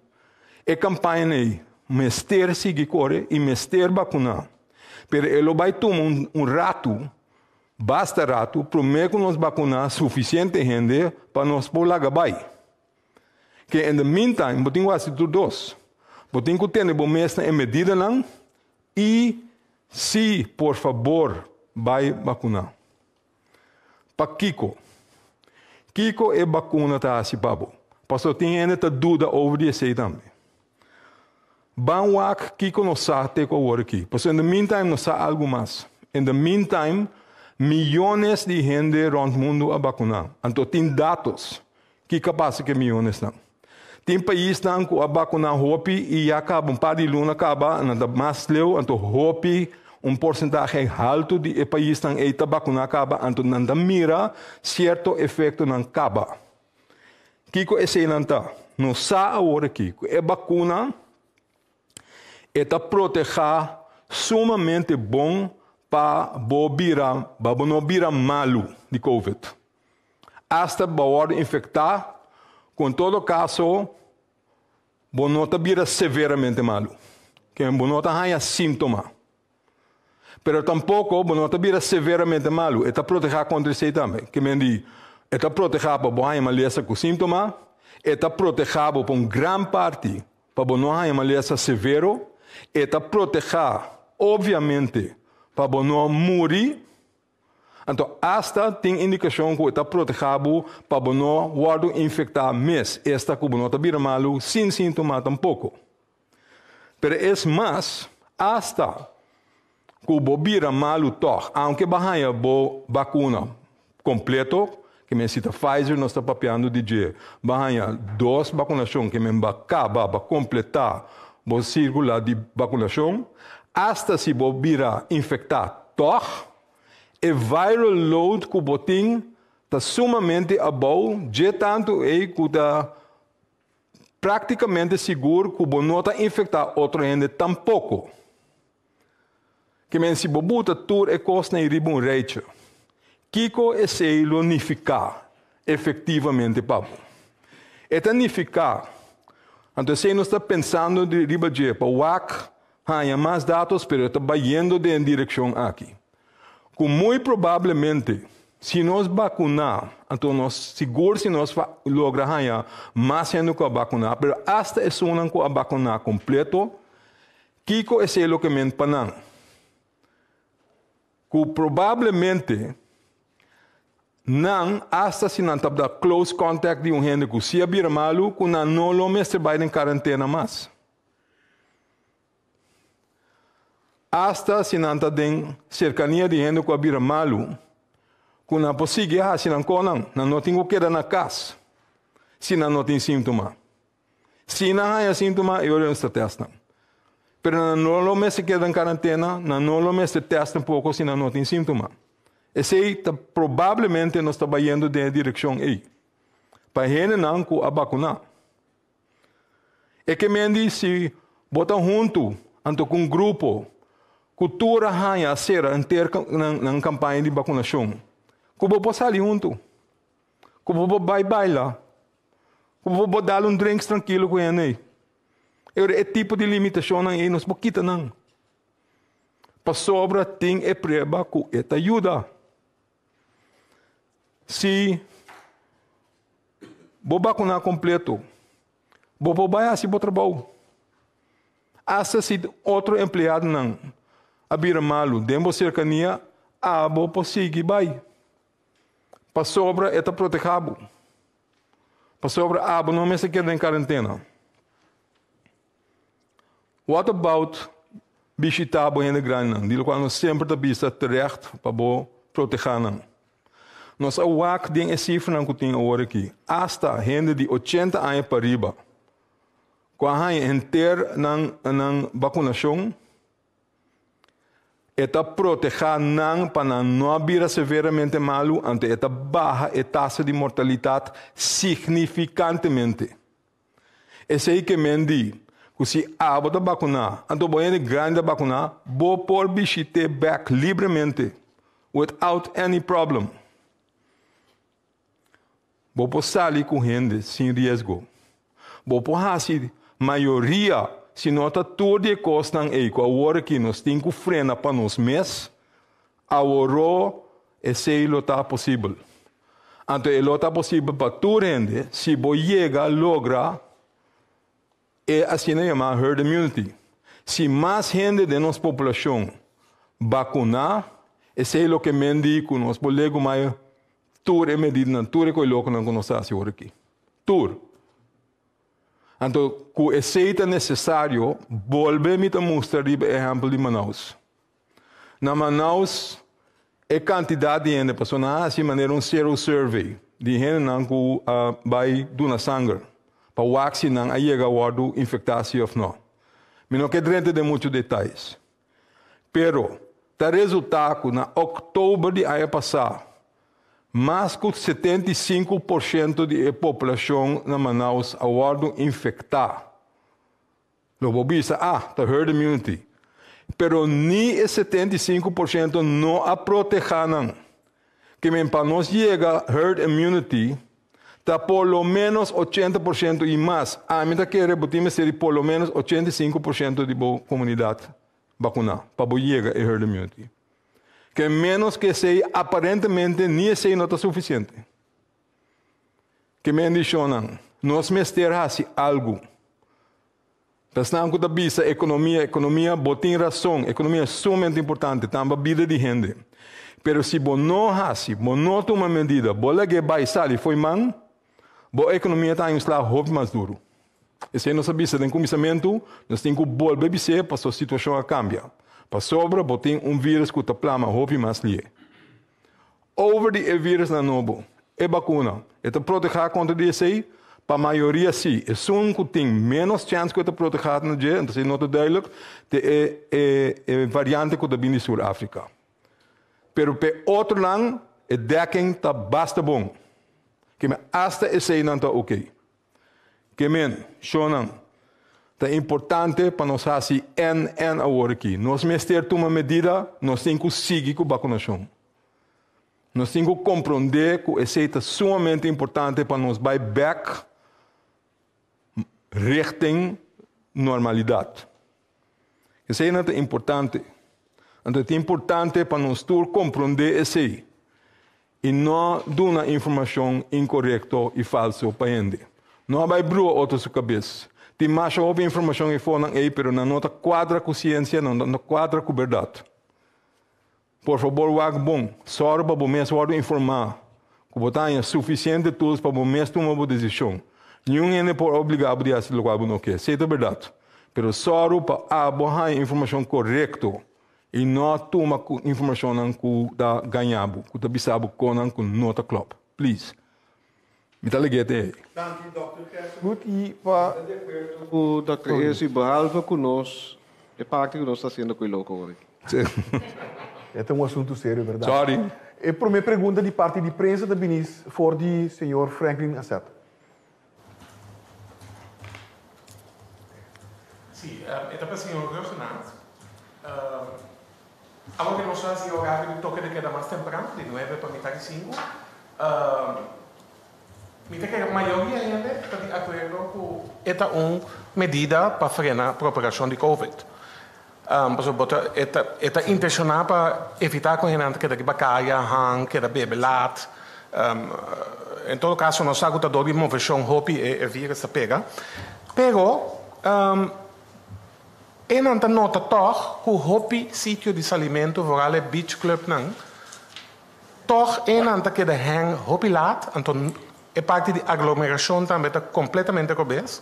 E campanha aí, mester seguir corre e mester vacunar. Pero ele vai tomar rato, basta rato, para que nós vacunar suficiente gente para nós pôr lá gabai. Que in the meantime, we temos que fazer dois. We temos que ter uma medida não e se, por favor, vai vacunar. Para Kiko. Kiko é vacuna tá assim, papo. Pastor, tem ainda dúvida sobre isso também. Banwak, Kiko não sabe com o aqui. Pastor, in the meantime, não sabe algo mais. In the meantime, milhões de gente rond mundo a vacunar. Então, tem dados que capaz que milhões não. Tem país que a vacuna hopi e acaba par de luna acaba na mais leu então hopi porcentagem alto de país que a vacuna acaba então não mira certo efeito não acaba. Kiko esse não tá. Não sa agora aqui. A vacuna está proteger sumamente bom para não virar malo de COVID. Hasta para infectar com todo caso, não está severamente malo. Que não está sintoma. Pero tampouco não está severamente malo. Está proteger contra isso também. Que me diz, está proteger para não ter maleza com sintoma. Está proteger para uma grande parte para não ter maleza severo. Está proteger, obviamente, para não morrer. Então, hasta tem indicação que está protegido para não infectar mais. Esta que não está bem malo, sem sintoma tampouco. Pero é mais, hasta que o bira malo toch, aunque bahia bo vacuna completo, que me cita Pfizer, nós está papeando de dia, bahia 2 vacunações que me acaba para completar o círculo de vacunação, hasta se o bira infectar toch, o viral load que o botim está sumamente bom, de tanto é que está praticamente seguro que o não está infectar outro gente tampouco. Que men se bobuta tur e costa em ribun reicha. Kiko é se unificar efetivamente papo. É unificar. Então se nós está pensando de riba de para WAC, há mais dados, pero está indo em direção aqui. Que muito provavelmente, se nós vacunar, então nós seguro se nós lograrmos mais gente com a vacunar, mas hasta é uma com a vacunar completo, Kiko é o que me panan. que provavelmente não hasta se não está close contact de gente que se abrir malu, que não lo mestre vai em quarentena mais. Hasta se não está em cercania de gente que abrir malu, que não possível se não conan, não tem o que dar na casa, se não tem sintoma. Se não há sintoma, eu não estou testando. Pero não lo mestre queda em quarentena, não lo mestre testa um pouco se não tem sintoma. Esse aí provavelmente não está indo na direção aí. Para gente não que a vacunar. É que me diz se botam junto, anto com um grupo, cultura a ser inteira na campanha de vacunação. Que vou sair junto. Que vou bailar. Que vou dar drink tranquilo com ele. É tipo de limitação aí nos boquita não. Para sobra tem a preba que te ajuda. Se vou vacunar completo, vou vai assim para o trabalho. Asa se outro empregado não abrir malo, dentro cercania, vou conseguir vai. Para sobra é protegido. Para sobra não me se queda em quarentena. What about visitar a gente grande? Dilo quando sempre está vista terecht para proteger não. Nós awak tem a cifra que tem agora aqui. Hasta gente de 80 anos para riba. Quando a inteira na vacunação, está proteger não para não vir severamente malo, ante está baixa a taxa de mortalidade significantemente. Esse aí que me diz, que se vou vacunar, então vou grande vacunar, vou por visitar back livremente, without any problem. Vou sair com gente sem risco. Vou fazer maioria, se nota tudo de costas aí, com a hora que nós temos que frenar para nós mesmos, a hora esse é possível. Então, é possível para toda gente, se vou chegar a lograr, é assim chamada herd immunity. Se mais gente de nossa população vacunar, esse é o que me diz que nós podemos mais tudo é medida, tudo é coisa que nós fazemos aqui. Tudo. Então, que é necessário, volver a mostrar o exemplo de Manaus. Na Manaus, a quantidade de gente, pessoas assim maneira zero survey, de gente que vai doar sangue, para o que não chega a infectar-se ou não. Mas não quero entrar de muitos detalhes. Pero, o resultado, na outubro de ano passado, mais que 75% da população na Manaus agora infectada. Logo bisa, está herd immunity. Pero nem 75% não a protegem. Que para nós chega herd immunity, está por lo menos 80% e mais. A mim que repetimos ser por lo menos 85% da comunidade vacunada para chegar a herd immunity. Que menos que seja aparentemente nem seja não está suficiente. Que me mencionam, nós mestres algo. Pensando que a bisa economia, botem razão, economia é sumamente importante, também a vida de gente. Pero se você não faz, você não toma medida, você que vai sair foi man, a economia está em um estado mais duro. Esse é nossa bisa, tem começamento, nós temos que volver a ser para a situação a cambiar. Para sobra, botem vírus que está plama, roupa mais lie. Over the vírus na novo, é vacuna. É proteger contra isso, para a maioria sim. É só que tem menos chance que proteger no dia, então não é duidelijk, é variante que está vindo de Sul-África. Pero para outro lado, é dekking está basta bom. Que me hasta esse não está ok. Que men, shonan. É importante para nós fazer agora aqui. Nós mestres tomar medida, nós temos que seguir com a vacinação. Nós temos que compreender que isso é sumamente importante para nós vai back richting normalidade. Isso é importante. Então é importante para nós todos compreender isso e não dar informação incorreta e falsa para a gente. Não vai abrir outra sua cabeça. Tem mais informação e fora aí, pero não nota quadra com ciência, não quadra com verdade. por favor, wag bom. Só para o mês word informar. Que botar suficiente tools para o mês tomar uma decisão. Nenhum é por obrigado a fazer o que não quer. Isso é verdade. Mas só para abohar informação correta e não tomar informação que da ganhabo, que da bisabo com nota club. Please. Me dá ligado aí. Dank u, Dr. Goed, e para o Dr. Esi, behalve conosco, é parte que nós está sendo com o louco hoje. É um assunto sério, verdade? Sorry. E para minha pergunta de parte de prensa da Benis, for de senhor Franklin Asset. Sì, è per signor Rosonanz. Algo que nós fazemos o horário de toque de queda mais temprano, de 9 para metade de 5. Mita que a maioria ainda está de acordo com esta medida para frear a propagação de Covid. Esta intencional para evitar que a gente queda de bacaia, hang, queda bebe lat. Em todo caso, nós sabemos que a dor de movimentação hopi e vírus se pega. Pero, e não nota toch que o hopi sítio de salimento, vooral o beach club, não. Toch e não que de hang hopi lat, então é parte de aglomeração também está completamente obesa.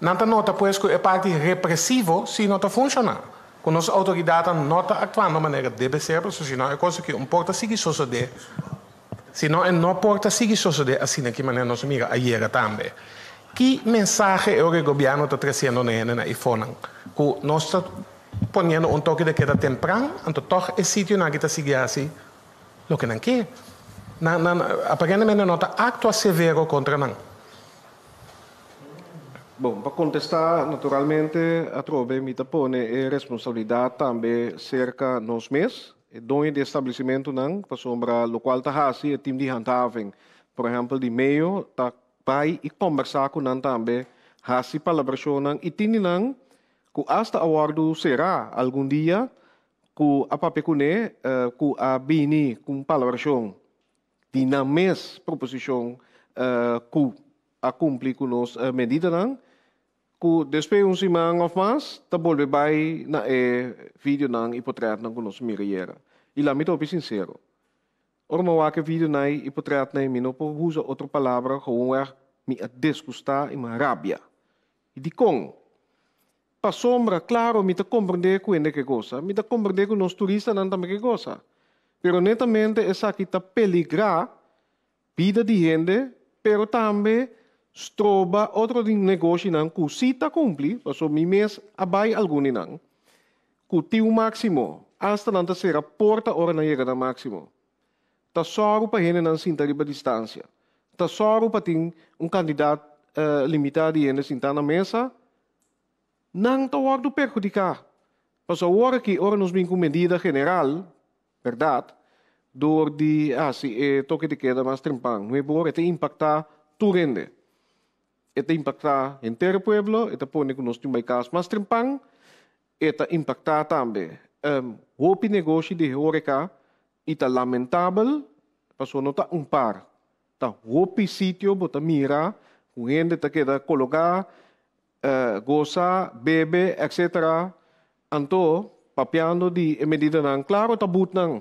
Não nota pois que é parte repressivo se não está funcionando. Quando as autoridades não estão atuando de maneira deve ser, senão é coisa que não pode seguir suceder. Senão não pode seguir suceder assim que maneira nós mira ayer também. Que mensagem o governo está trazendo na iPhone? Que nós estamos ponendo toque de queda temprano, então toch é sítio na que está seguindo assim, o que não quer. Aparentemente não está actua severo contra não. Bom, para contestar, naturalmente, a trove me pone a responsabilidade também cerca nos meses, dono de estabelecimento não, para sombra o qual está assim, o time de handhaving, por exemplo, de meio, está vai e conversar com não também, assim palabração não, e tem não, que hasta aguardo será algum dia, que a papecune, que a bini, com palabração, de na mes proposição, que a cumprir com nos medida não, que depois semana of mais, tá volve vai na vídeo não e portrait não com nos miriera. E lá me tô sincero. Orma que vídeo não e portrait não me não pode usar outra palavra gewoon me a desgustar e me rabia. E de com pa sombra claro me te compreender com ende que goza, me te compreender com nos turistas não também que goza. Pero netamente essa aqui tá peligrar vida de gente, pero também stroba outro negócio não que se tá cumprir, passo mi mês abai algum não. Que tio máximo, hasta não tá ser a porta hora na chega da máximo. Tá só para gente não sentar a distância. Tá só para ter candidato limitado de gente sentar na mesa, não tá hora do perjudicar. Passo hora que hora nos vem com medida general, verdade, door de toque de queda mais trempang. Não é bom, é impactar tu rende. É impactar inteiro pueblo, é pôr que nós temos casos mais trempang, é impactar também o negócio de horeca, e tá lamentável, passou não tá par. Tá o sítio, bota mira, o gente tá queda colocar, goza, bebe, etc. Anto, papiando de medida não, claro, tá but não.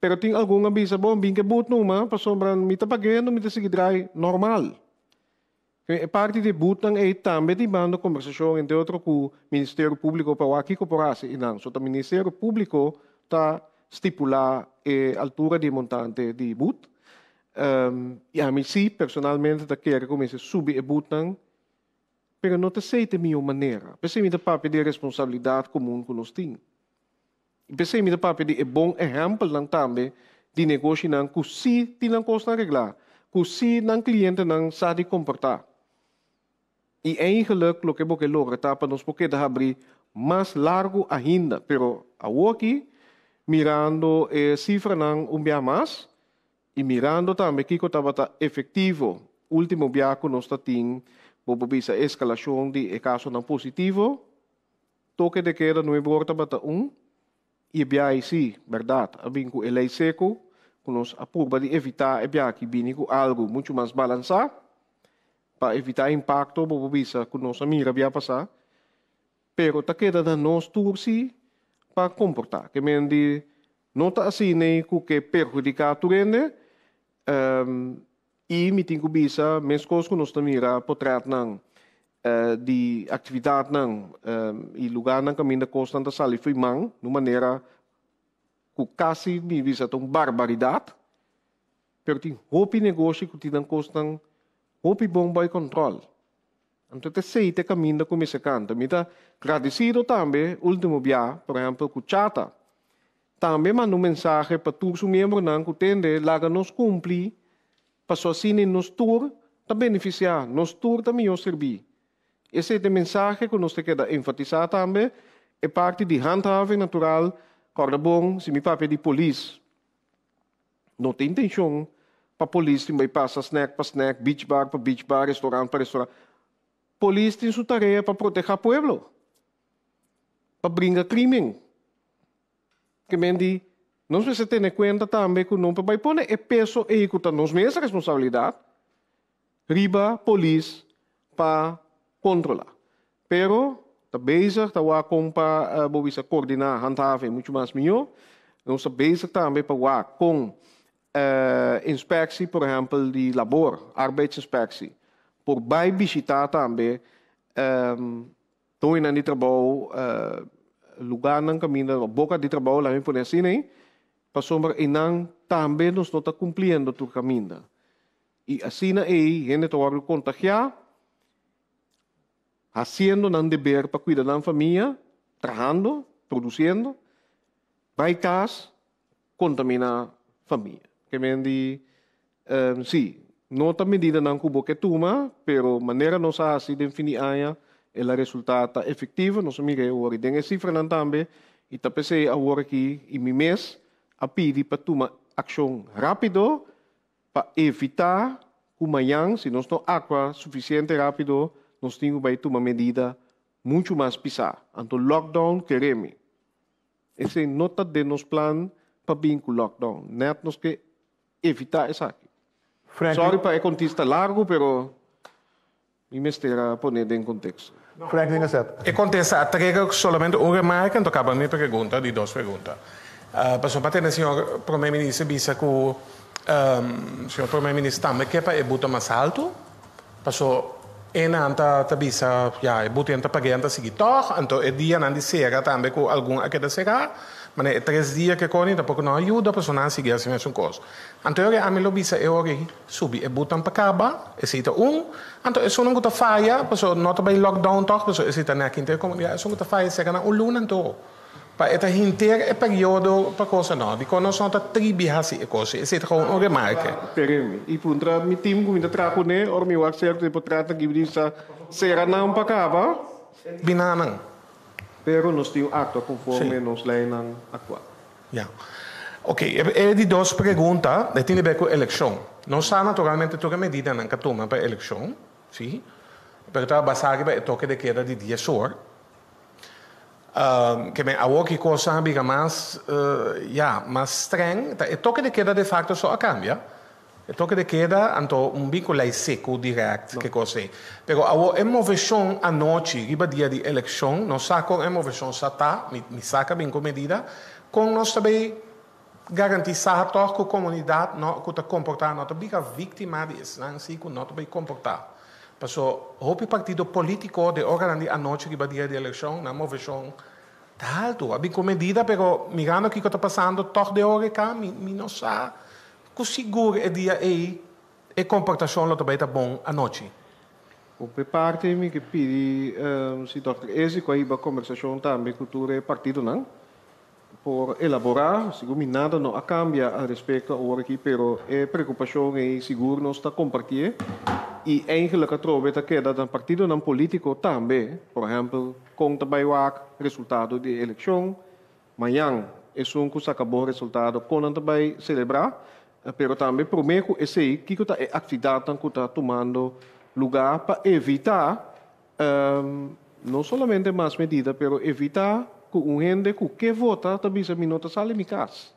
Pero tem alguma bisa bom, bem que but não, mas para sombra me tá pagando, me tá seguir dry normal. É parte de but não é também de mando conversação entre outro com o Ministério Público para o aqui corporação e não. Só o Ministério Público tá estipular a altura de montante de but. E a mim sim, personalmente, tá quero começar a subir a but não, pero não te sei de minha maneira. Pensei me tá para de responsabilidade comum que nós temos. Pensei me para pedir bom exemplo lang também de negócio não que se tinham costa reglar, que se não cliente não sabe comportar. E eigenlijk lo que boque logra tá para nos porque da abrir mais largo ainda, pero aqui mirando cifra não dia mais e mirando também que estava tá efetivo. Último dia que nós tá tem bobo bisa escalação de caso não positivo, toque de queda no importa bata e bia sim, verdade, a bem com ele seco, com nós apurba de evitar bia que bini com algo muito mais balançado, para evitar impacto, bobo bisa com nós mira bia passar, pero ta queda da nós tursi, para comportar. Que men di nota assim nem que perjudicar tu rende e me tinha bisa mescos que nós tamira potrat nang di atividade nang e lugar nang caminho da costa da sali foi mang de maneira que quase me visa tão barbaridade pero tem hopi negócio que tinha costa hopi bom by control. Então, te sei te caminho como esse canto. Me tá agradecido também, último dia, por exemplo, com Chata. Também manda mensagem para todos os membros que tende lá nos cumprir, para só assim nos tour, para beneficiar, nos tour também nos servir. Esse é o mensagem que nós temos que enfatizar também, é parte de handhaving natural, corda bom, se me pape de polícia. Não tem intenção para polícia, vai passar snack para snack, beach bar para beach bar, restaurante para restaurante. Polícia tem sua tarefa para proteger o povo, para brincar crime. Que mendi, nós precisamos ter em conta também que não vai pôr é peso e que nós mesma responsabilidade, riba polícia para controlar. Pero tá bezig, tá wa com para bobisa coordenar, handhaven muito mais melhor. Nós tá bezig também para wa com inspectie, por exemplo, de labor, arbeidsinspectie. Por bij visitar também na de trabalho lugar nang caminho boca de trabalho lá em por assim né para sombra e não também nós não está cumprindo tu caminho e assim aí gente está contagiar fazendo não dever para cuidar da família trabalhando produzindo vai casa contaminar família que me di sim nota medida não cubo que toma, pero maneira não sa assim definir aya ela resultado efetivo, nós mire o ori dengue cifra não também e tá pensei a hora aqui e mi mês a pedir para tomar ação rápido para evitar que amanhã se nós não água suficiente rápido nós temos que tomar medida muito mais pisar. Então lockdown queremos. Esse nota de nos plan para vir com lockdown. Net nós que evitar isso aqui. Sorry para contexto largo, pero mi mestera poner em contexto. Franklin Gasset. E contexto, trego solamente uma remarca, então acaba minha pergunta, de duas perguntas. Passou para ter o senhor primeiro-ministro, bisa que o senhor primeiro-ministro também quer para botar mais alto, passou anta bisa, ja, botar anta pagar anta seguir toch, então é dia não de será também com algum aqui da será. Mas é 3 dias que correm, tampoco não ajuda a pessoa a seguir assim mesmo coisa. Então, a minha lobista é hora subir e botar para acabar, é cita então é só não guta falha, pessoa não tá bem lockdown toch, pessoa é cita na quinta comunidade, é só guta falha, será na luna então. Para esta inteira é período para coisa não, de quando nós não tá tribiasi é coisa, é cita com uma remarca. Peremi, e puntra mi time com ainda trago né, or mi work certo de potrata que brisa será não para acabar, binanang. Pero nós temos acto conforme nos leem aqua. Ja. Ok, e di duas perguntas, e tem a ver com a eleição. Não está naturalmente toda medida na toma para a eleição, sim? Porque está basado em toque de queda de dia sor. Que me agora que coisa biga mais, mais streng, o toque de queda de facto só cambia. O toque de queda, então, vínculo seco, direto, que coisa é. Pero a emoção à noite, riba dia de eleição, nós sacamos a emoção sata, me saca bem com medida, com nós também garantizar que a comunidade não está comportar, não está biga vítima de instância, que não está bem comportar. Passou, o partido político de organizar a noite, riba dia de eleição, na emoção tá alto, bem com medida, pero mirando o que está passando, toch de hora cá, me não sabe. Que seguro é dia aí e comportação lá também tá bom à noite. O parte me que pedi se Dr. Ezi com a conversação também cultura e partido não por elaborar, segundo nada não a cambia a respeito ao aqui, pero é preocupação e seguro não está compartilhar e eigenlijk a trove tá queda do partido não político também, por exemplo, com também o resultado de eleição, amanhã é um que acabou o resultado com também celebrar. Pero também prometo esse que está atividade que está tomando lugar para evitar não somente mais medidas, pero evitar que gente que vota também se minota sale mi casa.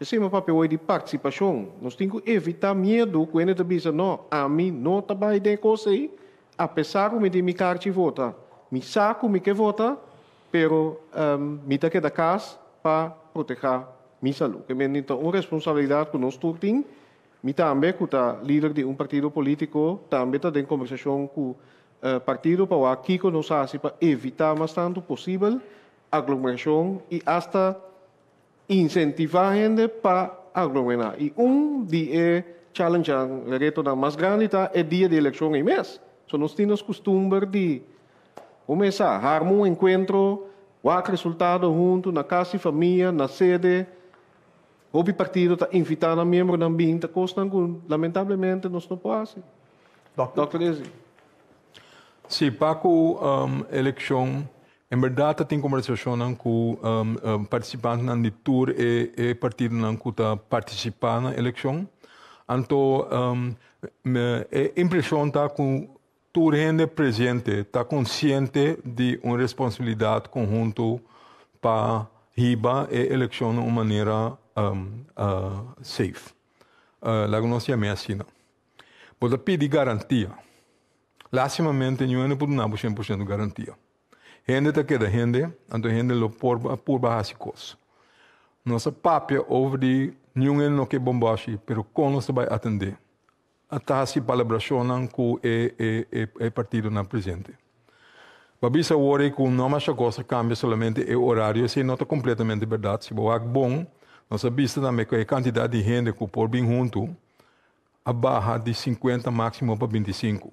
Esse é o papel de participação. Nós temos que evitar medo que ele também não a mim não trabalha de coisa apesar de me de mi carta vota, me saco me que vota pero mita que da casa para proteger minha saúde. Que men então uma responsabilidade que nós tem, mi também que o líder de partido político também está em conversação com partido para aqui que nós fazemos para evitar mais tanto possível aglomeração e hasta incentivar a gente para aglomerar. E dia challenge, o reto mais grande é dia de eleição em mês. So nós temos costume de começar a armar encontro, o resultado junto na casa e família, na sede. O partido está invitando a membros da ambiente, coisa que lamentavelmente nós não podemos. Dr. Ezi. Sim, para a eleição, em verdade, tem conversação com participantes do tour e partido que está participando na eleição. Então, a impressão está com toda gente presente, está consciente de uma responsabilidade conjunta para riba a eleição de uma maneira safe. Lá nós chamamos assim. Pode pedir garantia. Lastimamente, não pode dar 100% de garantia. Gente está queda gente, então gente lo por básicos. Nossa papel over de ninguém não que bombashi, pero com nós vai atender. Até se palabração com o partido na presente. Babisa worry que não mais a coisa cambia somente o horário, se não está completamente verdade. Se boa bom, nós vista também que a quantidade de gente que por bem junto a barra de 50 máximo para 25.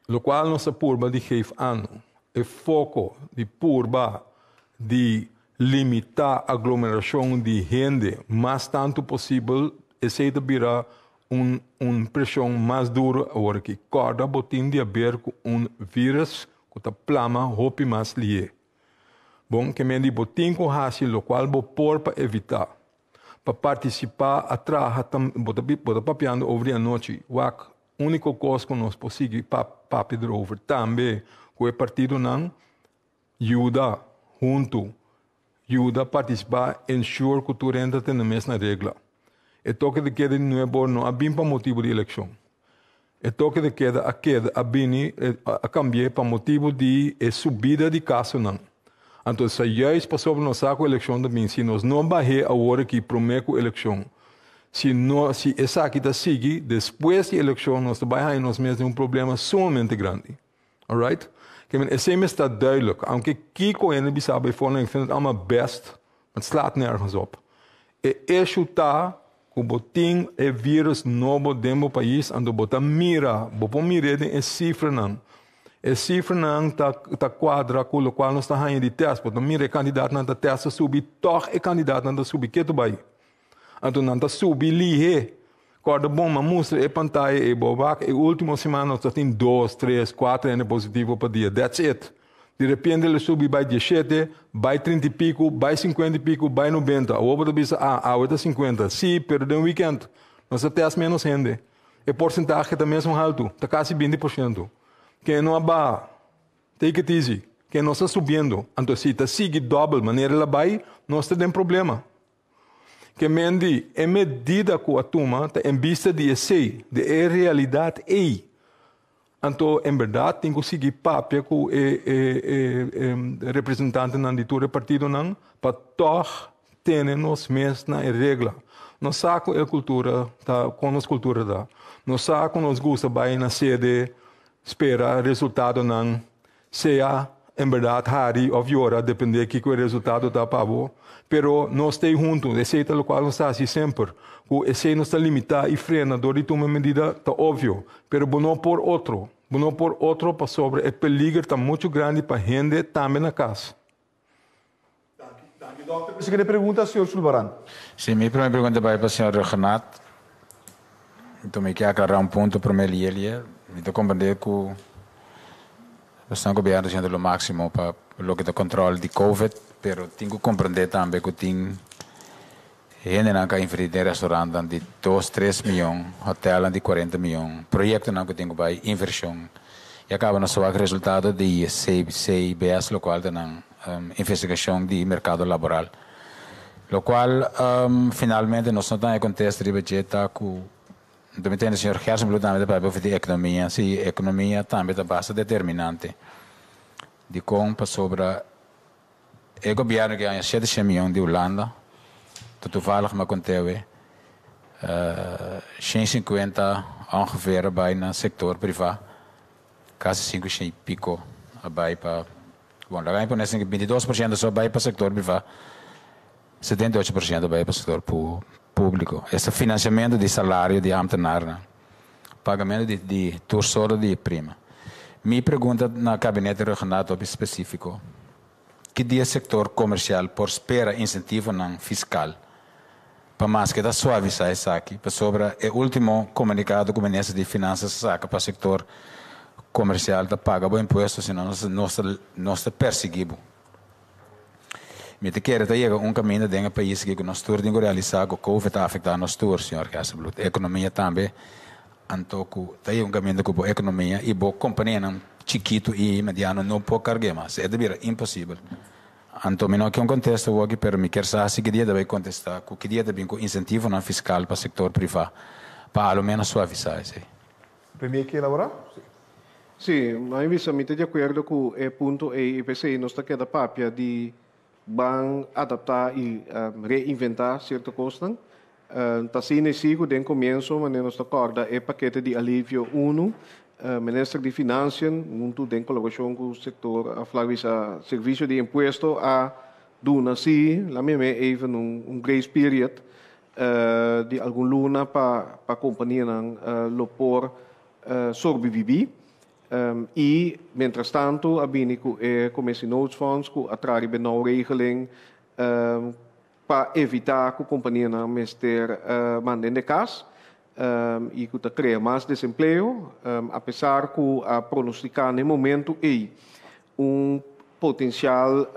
O qual nossa purba de jeif ano é foco de purba de limitar a aglomeração de gente mais tanto possível e se virar pressão mais dura agora que cada botim de haver com vírus que está plama hopi mais lie. Bom, que me di botim com hasi lo qual bo por para evitar para participar atrás bota papiando over a noite wak único coisa que nós possível para over também que o partido não ajuda junto ajuda a participar ensure que tu renda tem a mesma regra. E toque de queda não é bom, não há bem para motivo de eleição. E toque de queda a bem a cambiar para motivo de subida de caso não. Então, se já para sobre nós a eleição também, se nós não barrer a hora que promete a eleição, se essa aqui está seguir, depois da eleição, nós vai nós mesmos um problema sumamente grande. Alright? Que esse está duidelijk. Aunque Kiko en de sabe voor ik vind het allemaal best, het slaat nergens op. Isso está que o botim é vírus novo dentro do país, ando botar mira, botar mira de cifra não. A cifra não tá quadra com o qual nós está ganhando de teste, botar mira candidato não tá teste subir, toch é candidato não tá subir que tu vai. Então não tá subir lihe. Corda bom, mas mostra a pantalla e bobac, e última semana nós tem 2, 3, 4 N positivo por dia. That's it. De repente ele sobe vai 17, vai 30 e pico, vai 50 e pico, vai 90. A outra bisa, outra 50. Sim, pero de um weekend. Nós até menos gente. E porcentagem está mesmo alto, está quase 20%. Quem não abaixa, take it easy. Quem não está subindo, então se está seguindo double, maneira ela vai, nós temos problema. Que mendi, é medida que a turma em vista de esse, de a realidade é. Então, em verdade, tem que seguir papel com o representante do partido não, para todos terem nós mesmos na regra. Nós sabemos a cultura, tá, com a cultura da. Nós sabemos que nós gosta vai na sede, espera resultado não, seja em verdade hari ou hora, depende que o resultado está para você. Pero nós temos juntos, esse é o qual nós fazemos sempre. Esse não está limitado e frena, dori uma medida está óbvio, pero não por outro. Não por outro para sobre, o peligro está muito grande para a gente também na casa. Doctor, você quer perguntar, senhor Sulbaran? Sim, minha primeira pergunta vai para o senhor Renato. Então, me quer aclarar ponto para ele. Eu compreendo que o governo está fazendo o máximo para o controle de Covid, pero tenho que compreender também que tem gente que investe em restaurantes de 2, 3 milhões, hotéis de 40 milhões, projetos que tem que inversão. E acaba no seu resultado de CBS, o qual tem investigação de mercado laboral. O qual, finalmente, nós não estamos em contexto de budget que também tem o senhor Gerson também para a economia, se a economia também é bastante determinante. de compra sobre o governo que ganha 7 milhões de Holanda, toevallig maar kon tewe, 150 ongeveer bij na sector privé, quase 5 e pico bij para, bom, lá ganha por 22% só bij para sector privé, 78% bij para sector público. Esse financiamento de salário de ambtenaren, pagamento de toerzorg de prima. Minha pergunta na gabinete regional op específico, que dia sector comercial prospera incentivo não fiscal para mais que da suavizar isso aqui, para sobre o último comunicado com o ministro de Finanças saca para o sector comercial da paga o imposto, senão nós perseguimos. Me te quero ter caminho dentro do país que nós temos realizar que o Covid está afetando nós todos, senhor Gersenbloed. A economia também, antoco tem caminho com a economia e boa companhia não chiquito e mediano não pode carregar mais. É de vir impossível. Antomino que contexto hoje, pero me quer saber se que dia deve contestar, que dia deve com incentivo não fiscal para o setor privado, para ao menos suavizar isso. Premier, quer elaborar? Sim, mas estou de acordo com o ponto e pensei nós está queda papia de ban adaptar e reinventar certas coisas. Tá sim sigo den começo, mas nós acorda é paquete de alívio 1. Ministro de Finanças, muito em colaboração com o setor, a falar serviço de imposto a dona si, lá mesmo even grace period de algum luna para a companhia lopor sobreviver. E, mientras tanto, a binico commissie noodfonds, com a trari benauw regeling, para evitar que a companhia não mester mande de casa. E que cria mais desemprego, apesar que a pronosticar no momento é potencial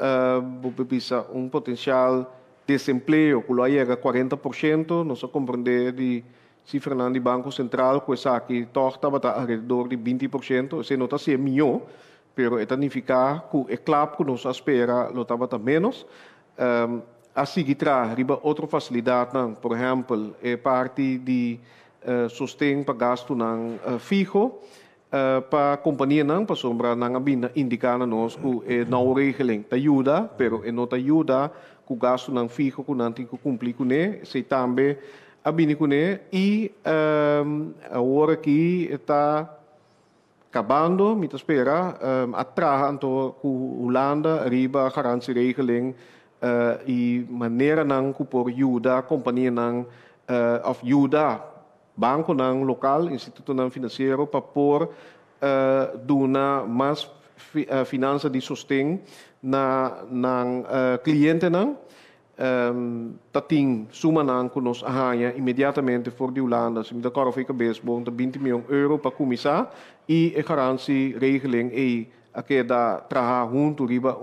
desemprego que lá chega a 40%, nós compreender de cifra de Banco Central que essa aqui torta está ao redor de 20%, se não está se melhor, pero é significa que é claro que nós espera lo estava menos. Assim que traz outra facilidade, por exemplo, é parte de sustento para gasto fijo para a companhia para sombra não abina indicar nós que não regeling te ajuda, pero não te ajuda que o gasto fijo que não tem que cumprir com ele, se também abina com ele e agora que está acabando, me espera atrás então que Holanda arriba a garantia regeling e maneira não que por ajuda a companhia não ajuda banco não local, instituto não financeiro para pôr dona mais finança de sustento na cliente não tating suma não que nos arranha imediatamente for de Holanda se me dá caro fica bem bom de 20 milhões euro para começar e a garantia regeling e a que dá trabalhar junto riba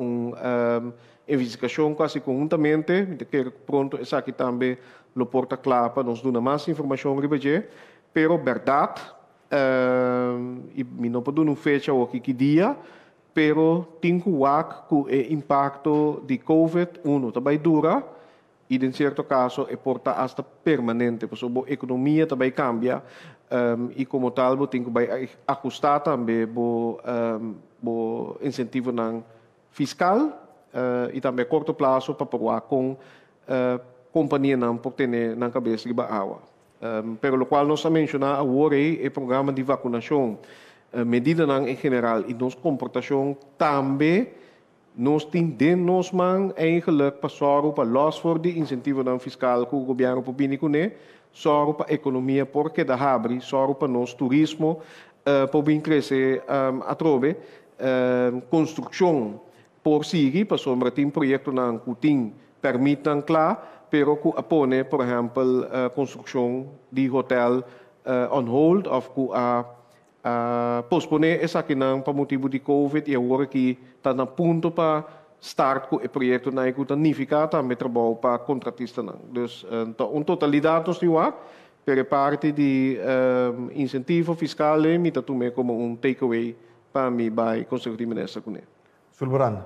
investigação quase conjuntamente me quero pronto essa aqui também lo porta claro para nos dar mais informação ribeje, pero verdade e me não pode fecha o que dia, pero tem que ver com o impacto de COVID também dura e em certo caso é porta hasta permanente, porque a economia também cambia e como tal tem que ajustar também o incentivo fiscal e também a curto prazo para provar com companhia não por ter na cabeça de água. Pero o qual nós mencionamos agora é o programa de vacinação, medida em geral e nossa comportação também nós temos eigenlijk para zorgen para los voor de incentivo fiscal que o governo pode né, zorgen para a economia porque da abre, zorgen para nós turismo pode crescer a trove, construção por seguir para sombra tem projeto não que permitam claro pero que apone, por exemplo, a construção de hotel on hold, ou que posponer essa aqui não para motivo de Covid e agora que está na ponto para start com o projeto na que significa também trabalho para contratista não. Dus, totalidade nós temos per parte de incentivo fiscal me está também como takeaway para mim vai conseguir ministro com ele. Sulbrand.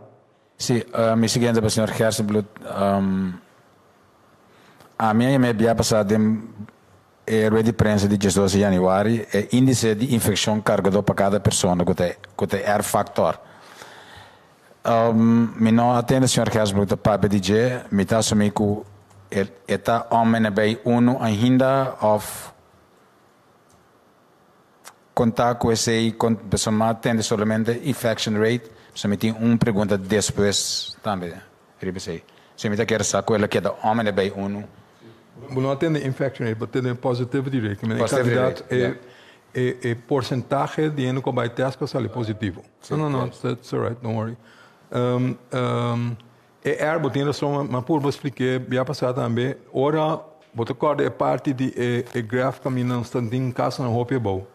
Sim, me seguindo para o senhor Gersenbloed. A minha meia passada é a de prensa de 12 de januário é índice de infecção carregado para cada pessoa que é R factor. Mi no atende senhor Casbrook da Pape DJ, mi ta somiku eta homem bij uno ainda of contar com esse pessoa atende somente infection rate, se me tem pergunta depois também, ribesei. Se me quer saber ela que da homem bij uno. Não atende infection rate, mas atende positivity rate. Que Positivity candidato rate, é porcentagem de ano que vai ter que sai positivo. No, that's all right, don't worry. Botem razão, mas por explicar, já passado também, ora, botar corda é parte de gráfica que não está em casa não roupa bom.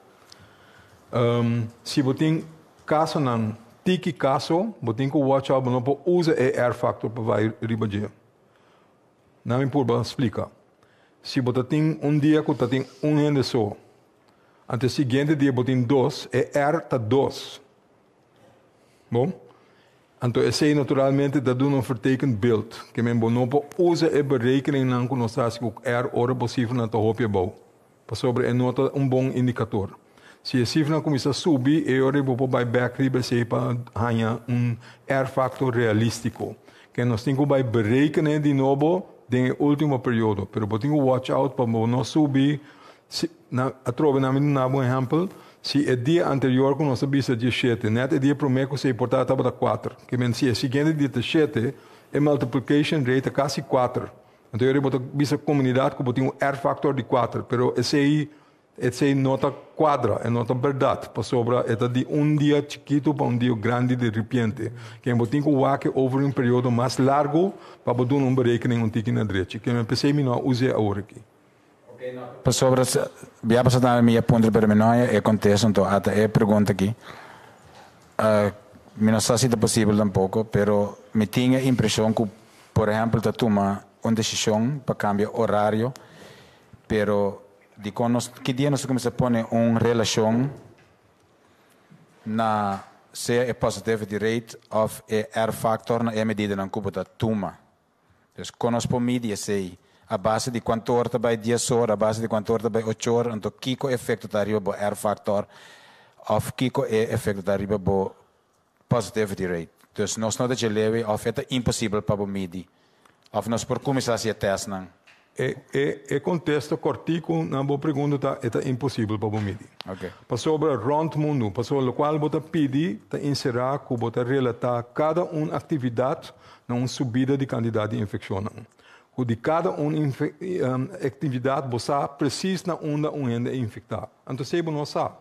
Se botem caso não tiki caso, botem que watch out, não pode usar R factor para vai ribadia. Não me por explicar. Se botar tem dia que tem gente só, ante seguinte dia botem 2, R tá 2. Bom? Então, esse naturalmente dat doen een vertekend beeld. Que men bonopo usa e berekening nan conosas que ora possível na to hopje bouw. Pas sobre nota bom indicador. Se esse cifra começa a subir, ora bopo by back riba se para ganhar R factor realístico. Que nós temos que berekenen de novo den último período. Pero botinho watch out para não subir. A trove na minha bom exemplo. Se o dia anterior que nós sabíamos de 7, net o dia primeiro que se importava estava 4. Que men se o seguinte dia de 7, a multiplication rate é quase 4. Então eu boto bisa comunidade que botou R factor de 4, pero esse nota quadra, é nota verdade, para sobra é de dia chiquito para dia grande de repente. Que botou que o over um período mais largo para botar berekening tique na direita. Que men pensei que não use agora aqui. Sobre já passou também minha ponta para mim é contexto então até pergunta aqui me não sei se é possível tampouco pero me tinha a impressão que por exemplo tá toma uma decisão para cambiar horário pero de quando que dia nós começa a pôr uma relação na se a positivity rate of R factor na medida na cuba tá toma então quando nós por mídia sei a base de quanto hora vai 10 horas, a base de quanto hora vai 8 horas, então kiko efeito está arriba do R factor, of kiko efeito está arriba do positivity rate. Então nós não deixamos leve, of é impossível para medir, of nós por começar a teste não. Contexto cortico na boa pergunta é impossível para medir. Okay. Para sobre rond mundo, para sobre o qual você pede, tá inserir que você relatar cada uma atividade na uma subida de quantidade de infecção. De cada atividade você precisa na onda gente infectar. Então, se você não sabe,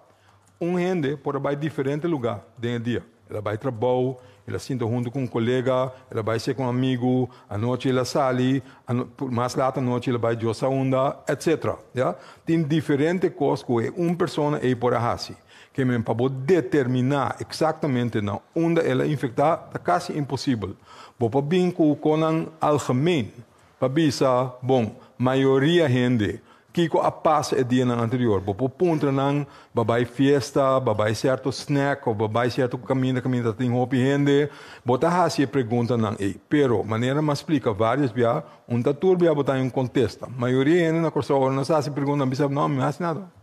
gente pode ir a diferente lugar dentro do dia. Ela vai trabalhar, ela senta junto com um colega, ela vai ser com um amigo, à noite ela sai, mais tarde à noite ela vai jogar onda, etc. Yeah? Tem diferentes coisas que uma pessoa pode fazer. Que para determinar exatamente na onde ela infectar, é quase impossível. Para vir com o algemeen, para bisa, bom, maioria gente, que a passa o dia anterior, por ponto não, babai festa, babai certo snack, ou babai certo caminho tem roupa gente, bota a pergunta não, pero maneira mais explica várias via, tatur via botar em contexto, maioria gente na corsa hora não sabe pergunta, não me faz nada.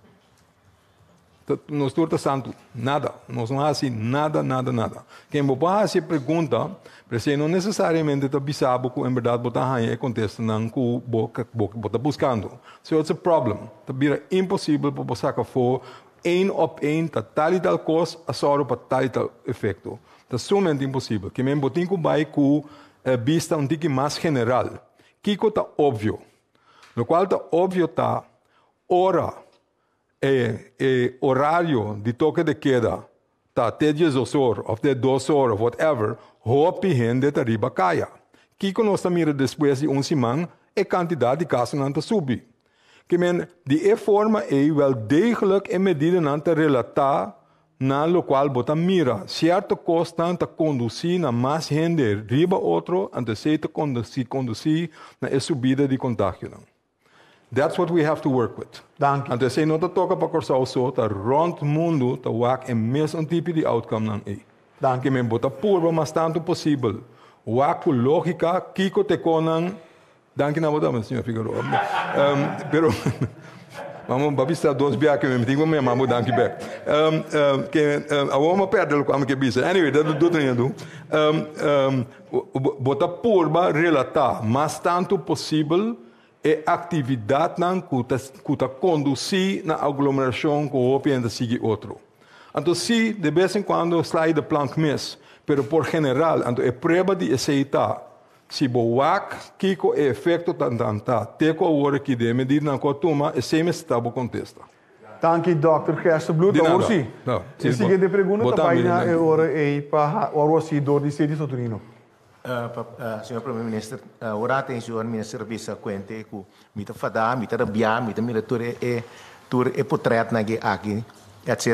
Nós turta santo, nada, nós não faz nada. Quem botar a pergunta, porque não necessariamente está bisabo que em verdade botar aí é contexto não que botar buscando. So it's a problem. Tá vira impossível para você que for op tá tal e tal coisa, a soro para tal e tal efeito. Tá somente impossível. Que mesmo botar que vai com vista um tique mais general. Kiko tá óbvio. No qual tá óbvio tá hora horário de toque de queda, tá até 10 horas, ou até 2 horas, whatever, hopi gente de riba caia. Kiko nós mira depois de semana, a quantidade de casos não subir. Que men, de forma wel degelijk medida não relatar na lo qual bota mira, certo constante conduzir na mais gente riba outro, antes de conduzir na subida de contágio. That's what we have to work with. Dank je. En dus não toca para cortar so, tá rond mundo, tá wak é mesmo tipo de outcome não é. Dank je. Que me bota purba mas tanto possível. Wak lógica, kiko te conan. Dank je na boda, senhor Figueroa. Pero Vamos babista dois biar que me tenho mesmo amo danke back. Que a uma perda lo como que bisa. Anyway, do treinando. Bota porba relatar mas tanto possível é atividade não que conduzir na aglomeração com o ainda sigue outro. Então se de vez em quando slide plank mes, pero por general, então é prova de aceitar. Se boak kiko é efeito tantanta, teco a hora que de medida na cotuma e sem estava contesta. Danke, Dr. Gerstenbloed. Agora sim. A seguinte pergunta também é hora para o orçador de Sede Soturino. Senhor Primeiro-Ministro, ora atenção ao Ministro do Serviço Quente, que mita fada, mita rabia, mita mirature e portrait na aqui, etc.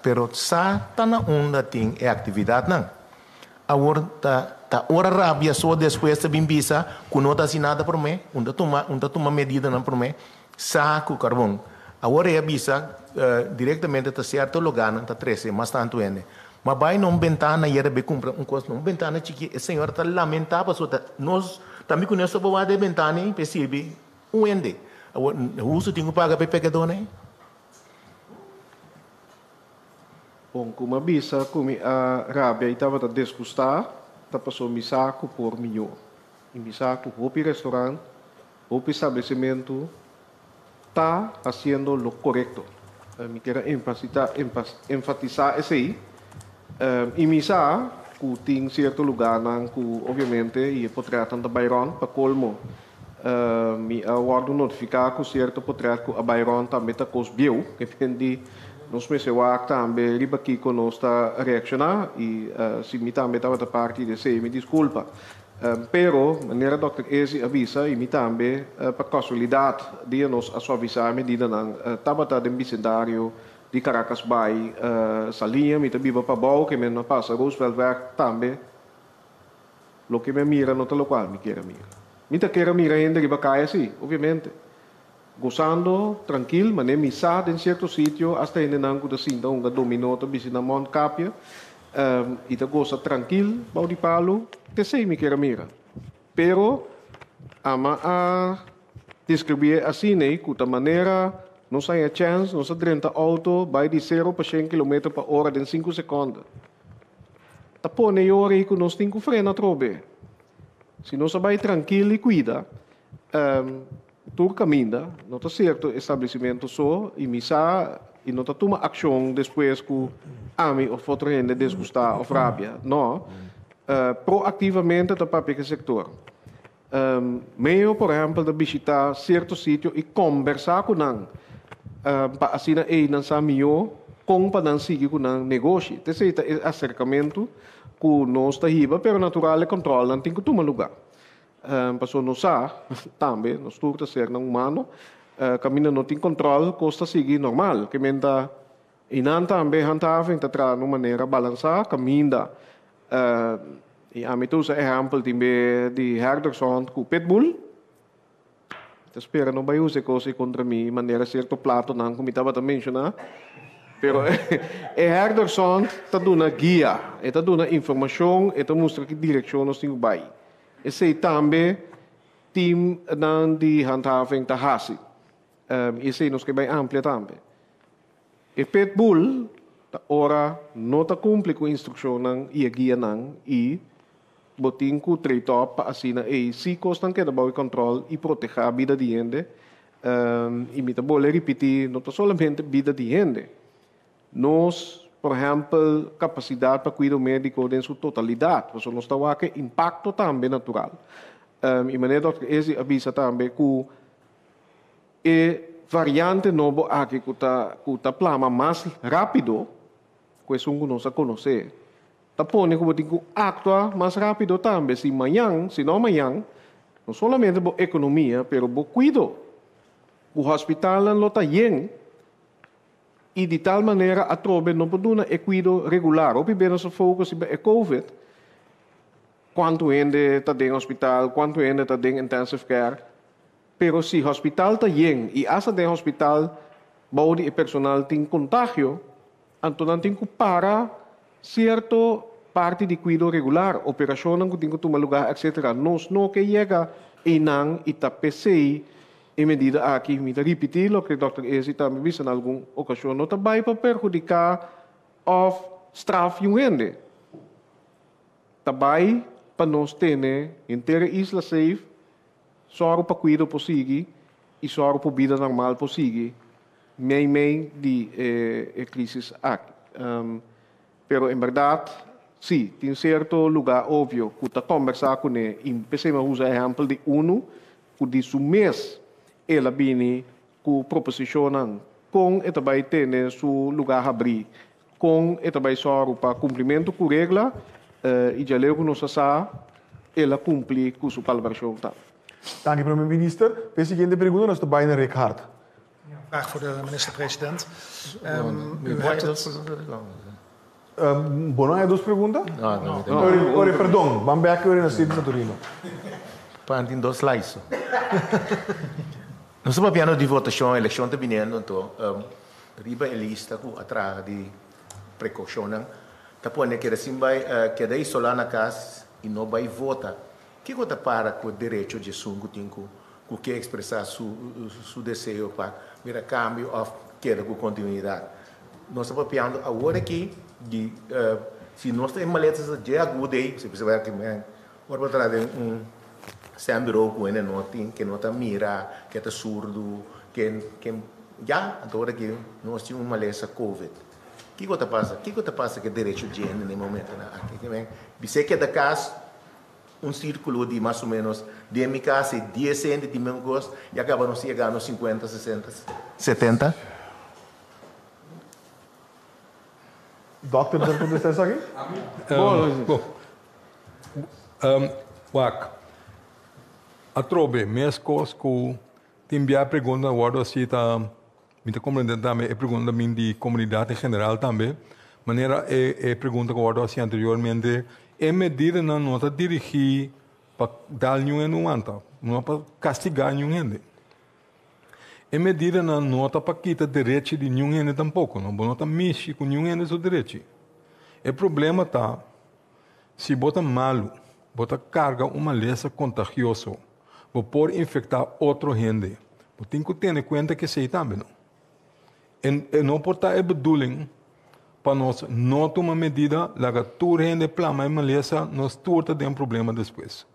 Pero sa tá na onda tem é atividade não. Agora tá ora rabia só depois da bimbisa, que não tá assinada por mim, onde toma medida não por mim, sa com carvão. Agora é bisa diretamente tá certo lugar não tá 13, mas tanto ende. Mas vai numa ventana e era bem comprar coisa numa ventana chique, o senhor tá lamentável só nós também conhecemos boa de ventana e percebe ende. Agora o uso tem que pagar para pegador né? Bom, como avisa, como a Rábia estava a desgustar, está passou misaco por milhão. E misaco, o restaurante, o estabelecimento, está fazendo o correto. Me quero enfatizar isso aí. E misa, que tem certo lugar, que obviamente, e poderia tanto Bayron, para colmo, me aguardo notificar que certo poderia que a Bayron também está com os bios, que depende. Nós pensamos também riba aqui que nós está a reaccionar e se me também estava da parte de ser me desculpa. Pero maneira Dr. Ezi avisa e me também para casualidade dia nós a suavizar a medida não estava da vecindário de Caracas Bay salinha me também para bau que me não passa Roosevelt Werk também lo que me mira no tal qual me quer mira. Me tá quer mira ainda riba caia sim, obviamente. Gozando, tranquilo, mas nem missado em certo sítio, até ainda não que sinta dominó, também na Mont Capia, e tá goza tranquilo, bau de palo, te sei me quer mira. Pero, ama a descrever assim, né, que da maneira, não sai a chance, não sai 30 auto, vai de 0 para 100 km por hora em 5 segundos. Tá põe a hora que nós temos que frenar trobe. Se nós vai tranquilo e cuida, tudo caminha, não está certo estabelecimento só, e missa, e não está toma ação depois que a mim ou outra gente desgustar ou rábia. Não, proativamente está para o sector. Meio, por exemplo, de visitar certo sítio e conversar com não, para assim aí não sabe como para não seguir com não negócio. Esse é acercamento que nós está riba, pero natural e controle não tem que tomar lugar. Passou no sa também nós tudo ser não humano caminho não tem controle custa seguir normal que menta e não também handhaven tá tra numa maneira balançar caminha e a mim tu se exemplo de Herderson com Pitbull te espera não vai usar coisa contra mim maneira certo plato não como estava a mencionar pero Herderson tá dando guia tá dando informação tá mostra que direção nós temos vai esse também team de handhaving da hasi. Esse nos que bem amplo também. E Pitbull ora não está cumpre com instrução não e guia não e botin com treitop para assim e se constam que da boa controle e proteger a vida de gente e me tá bole repetir não somente vida de gente. Nós por exemplo, capacidade para cuidar médico em sua totalidade. Porque nós estamos aqui impacto também natural. E maneira que esse avisa também que a variante novo aqui que está plama mais rápido, que é um que nós conhecemos. Está pondo que tem que actuar mais rápido também. Se não amanhã, não somente a economia, mas o cuidado. O hospital não está bem. E de tal maneira a trobe não pode dar equilíbrio regular. O primeiro se foca sobre a COVID. Quanto ainda está em hospital, quanto ainda está em intensive care. Pero se o hospital está bem e essa de hospital, o personal tem contágio, então não tem que parar certo parte de cuidado regular, operação que tem que tomar lugar, etc. Nós não que chega e não está PC em medida aqui, me repetir o que o Dr. Ezi também disse em alguma ocasião, não vai para perjudicar of straf jongende. Também para nós ter inteira isla safe, só para cuidar possível e só para vida normal possível, meio de crise aqui. Pero em verdade, sim, tem certo lugar óbvio que está conversar com ele, e pensei a usar exemplo de que diz o mês, ela vem com proposição com e também tem seu lugar abrir, com e também só para cumprimento com regra, e já leu que nós sabe, ela cumpre com sua palabração. Dank u, premier-minister. De seguinte pergunta is de bijna Rick Hart. Vraag voor de minister-president. U hebt het... Bono, hay dos preguntas? No. Perdón, van back in the city de Torino. Pantin dos slides. Nós estamos piano de votação, eleição está vindo, então, riba a lista com atrás de precaução, tá pondo que assim vai, que daí solar na casa e não vai votar. Que você para com o direito de sungo tinco, com que expressar seu desejo para vir a câmbio ou queda com continuidade. Nós estamos piano agora aqui de se nós temos maletas de aguda aí, se você vai aqui, agora para trás sembro com ele não tem que não tá mira, que tá surdo, que já agora que nós temos uma maleta COVID. Que coisa passa? Que coisa passa que direito de gente no momento aqui também. Você que da casa círculo de mais ou menos de minha casa 10 cento de meu gosto e acaba não chegando 50, 60, 70. Doctor, você pode dizer isso aqui? Wak. Atrobe, minhas coisas que tem a pergunta agora assim tá me tá compreendendo também a pergunta de comunidade em geral também maneira é pergunta que agora assim anteriormente é medida não nota dirigir para dar nenhum anta não para castigar nenhum é medida não nota para quitar direito de nenhum tampouco não nota mexer com nenhum seu direito o problema tá se bota malo bota carga uma lesa contagiosa pode infectar outro gente você tem que ter em conta que sei também não e não pode estar a bedoeling para nós não tomar medida laga tu gente plama e malesa nós torta de problema depois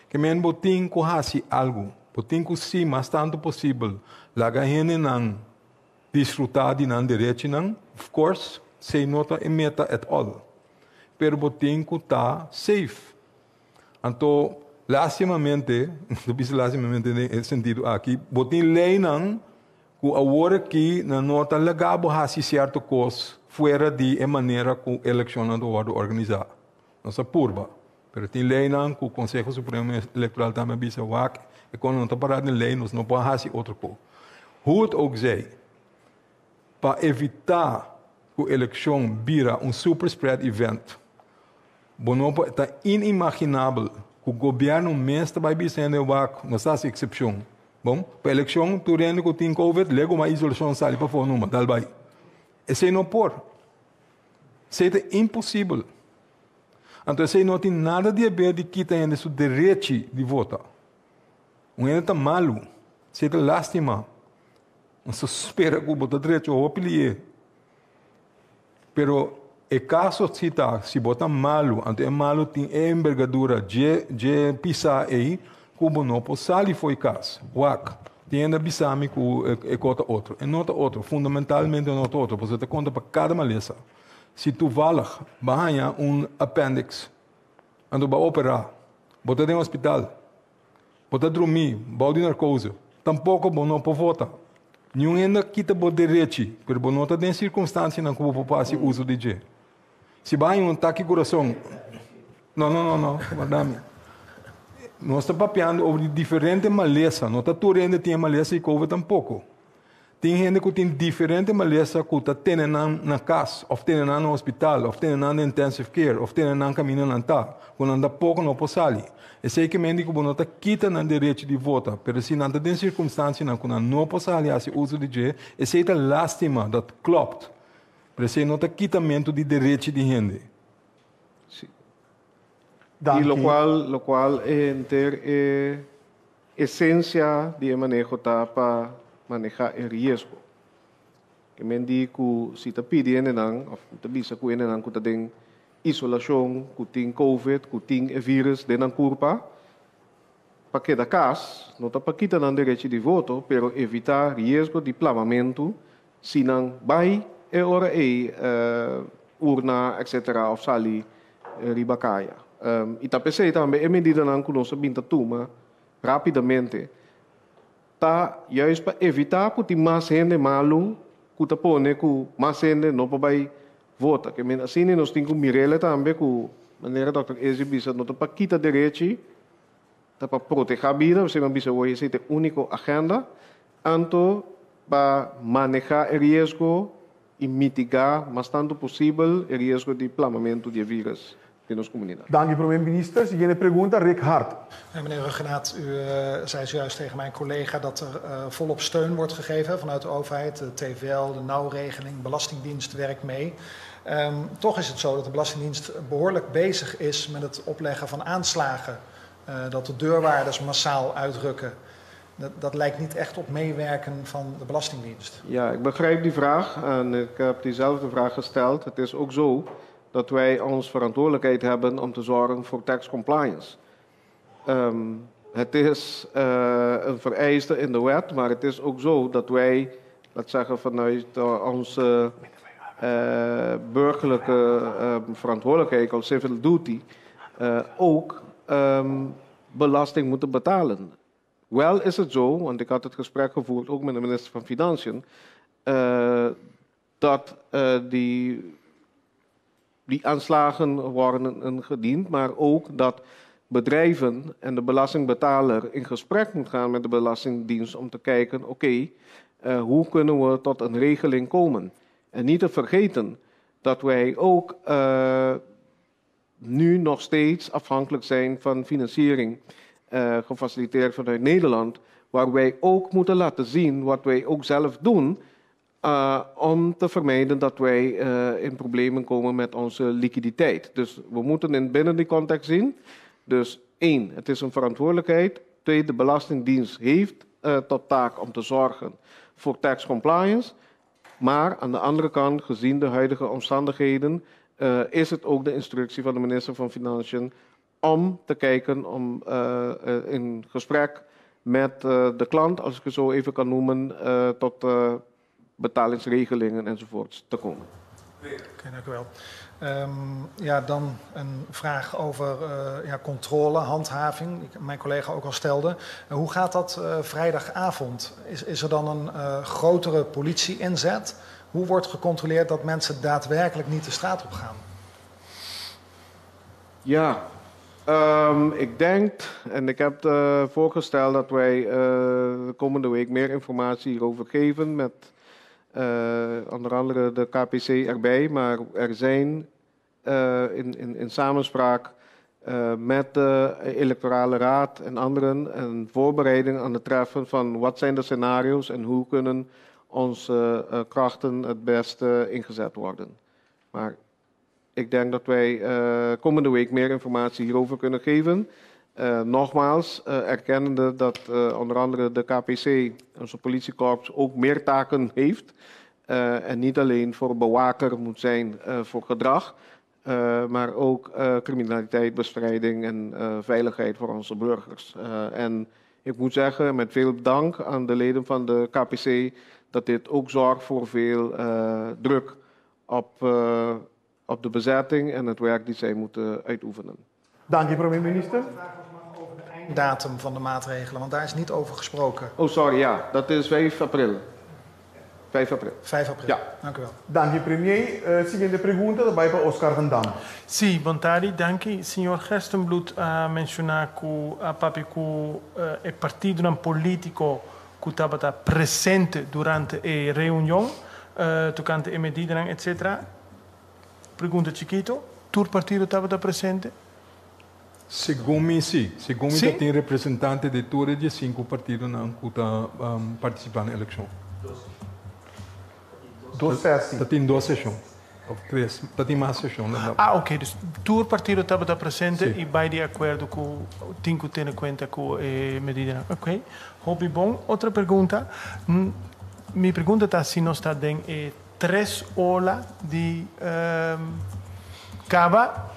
que men botin ko hasi algo botin ko si mas tanto possível laga gente não desfrutar de não direito não of course sei nota e meta at all pero botin ko tá safe então lastimamente no sentido aqui botin lei não que agora que na nota legal hasi certo coisa fora de maneira que a eleição não vai organizar. Nossa purba. Mas tem lei não que o Conselho Supremo Eleitoral também bisa wak e quando não está parado em lei nós não podemos fazer outra coisa. Hoe ook zij, para evitar que a eleição vira super spread event, bonopo está inimaginável que o governo mesmo vai bisando wak, não está sem exceção. Bom, para a eleição, tu rende que tem COVID, lego uma isolação sali para fora numa, dalbai. Esse não pode. Isso é impossível. Então, esse não tem nada de ver de quitar ainda seu direito de votar. Ainda está malo. Isso é lástima. Você espera que o voto direito ou pilier. Pero, o caso se vota malo, então é malo tem envergadura de pisar aí, que o não pode sair foi caso. Wak. Tem ainda bisame que é cota outro. É nota outro. Fundamentalmente é nota outro. Você te conta para cada maleza. Se tu valas, vai ganhar appendix. Ando para operar. Bota em hospital. Bota dormir. Bota de narcose. Tampouco não pode votar. Nenhum ainda quita o direito. Pero não está em circunstância na que o passe uso de G. Se vai um ataque de coração. Não. Madame. Nós estamos papeando sobre diferentes malezas. Não está tudo ainda tem maleza e COVID tampouco. Tem gente que tem diferentes malezas que está tendo na casa, ou tendo no hospital, ou tendo na intensive care, ou tendo na caminho na tá. Quando anda pouco não pode sair. E sei que médico não está quita no direito de votar, mas se não tem circunstância na quando não pode sair esse uso de G, e sei que lástima dat klopt. Mas se não está quitamento de direito de gente. Y lo cual esencia de manejo para manejar el riesgo. Que men di ku si ta pidi nang of ta bisa ku nang ku ta ding isolação, ku ting COVID, ku ting e vírus de nang curpa. Para cada caso, não está para quitar o direito de voto, pero evitar risco de plamamento, se não vai e ora urna, etc., of sali ribacaia. E também também medida não que nós sabemos toma rapidamente, tá juist para evitar que mais gente malo, que tá pone que mais gente não vai votar. Que men assim nós temos mirele também que maneira Dr. Ezebisa não está para quitar direito para proteger a vida, você não precisa hoje ser a única agenda, anto para manejar o risco e mitigar, mas tanto possível, o risco de plamamento de vírus in onze comuniteit. Dank u, premier-minister. Siguiente pregunta, Rick Hart. Meneer Ruggenaat, u zei zojuist tegen mijn collega dat er volop steun wordt gegeven vanuit de overheid. De TVL, de nauwregeling, Belastingdienst werkt mee. Toch is het zo dat de Belastingdienst behoorlijk bezig is met het opleggen van aanslagen. Dat de deurwaarders massaal uitrukken. Dat lijkt niet echt op meewerken van de Belastingdienst. Ja, ik begrijp die vraag en ik heb diezelfde vraag gesteld. Het is ook zo dat wij ons verantwoordelijkheid hebben om te zorgen voor tax compliance. Het is een vereiste in de wet, maar het is ook zo dat wij, laat zeggen vanuit onze burgerlijke verantwoordelijkheid als civil duty, ook belasting moeten betalen. Wel is het zo, want ik had het gesprek gevoerd ook met de minister van Financiën, dat die aanslagen worden ingediend, maar ook dat bedrijven en de belastingbetaler in gesprek moet gaan met de Belastingdienst om te kijken, oké, hoe kunnen we tot een regeling komen? En niet te vergeten dat wij ook nu nog steeds afhankelijk zijn van financiering gefaciliteerd vanuit Nederland, waar wij ook moeten laten zien wat wij ook zelf doen om te vermijden dat wij in problemen komen met onze liquiditeit. Dus we moeten binnen die context zien. Dus 1, het is een verantwoordelijkheid. 2, de Belastingdienst heeft tot taak om te zorgen voor tax compliance. Maar aan de andere kant, gezien de huidige omstandigheden, is het ook de instructie van de minister van Financiën om te kijken, om in gesprek met de klant, als ik het zo even kan noemen, tot betalingsregelingen enzovoorts te komen. Oké, dank u wel. Ja, dan een vraag over controle, handhaving, die mijn collega ook al stelde. Hoe gaat dat vrijdagavond? Is er dan een grotere politie-inzet? Hoe wordt gecontroleerd dat mensen daadwerkelijk niet de straat op gaan? Ja, ik denk, en ik heb voorgesteld dat wij de komende week meer informatie hierover geven met onder andere de KPC erbij, maar er zijn in samenspraak met de electorale raad en anderen een voorbereiding aan het treffen van wat zijn de scenario's en hoe kunnen onze krachten het beste ingezet worden. Maar ik denk dat wij komende week meer informatie hierover kunnen geven. Nogmaals, erkennende dat onder andere de KPC, onze politiekorps, ook meer taken heeft. En niet alleen voor bewaker moet zijn voor gedrag, maar ook criminaliteitsbestrijding en veiligheid voor onze burgers. En ik moet zeggen, met veel dank aan de leden van de KPC, dat dit ook zorgt voor veel druk op de bezetting en het werk die zij moeten uitoefenen. Dank je, premier-minister. Datum van de maatregelen, want daar is niet over gesproken. Oh, sorry, ja, dat is 5 april. 5 april. 5 april, ja. Dank u wel. Dank je, premier. Seguinte pergunta, daarbij bij Oscar Van Dam. Sì, Bontari, dank je. Signor Gerstenblut ha menzionato che il partito politico che estava presente durante la riunione, tocante le medidas, etc. Pergunta Chiquito, tu partito estava presente? Segundo me, sim. Segundo me, tem representante de todos os 5 partidos que participam na eleição. 2 sessies. Dat in 2 sessies. Of 3, para ter mais sessão. Ok, dus o partido estava presente e vai de acordo com tem que ter em conta com a medida. Ok, hobby bom. Outra pergunta. Minha pergunta está se nós está dentro 3 horas de cava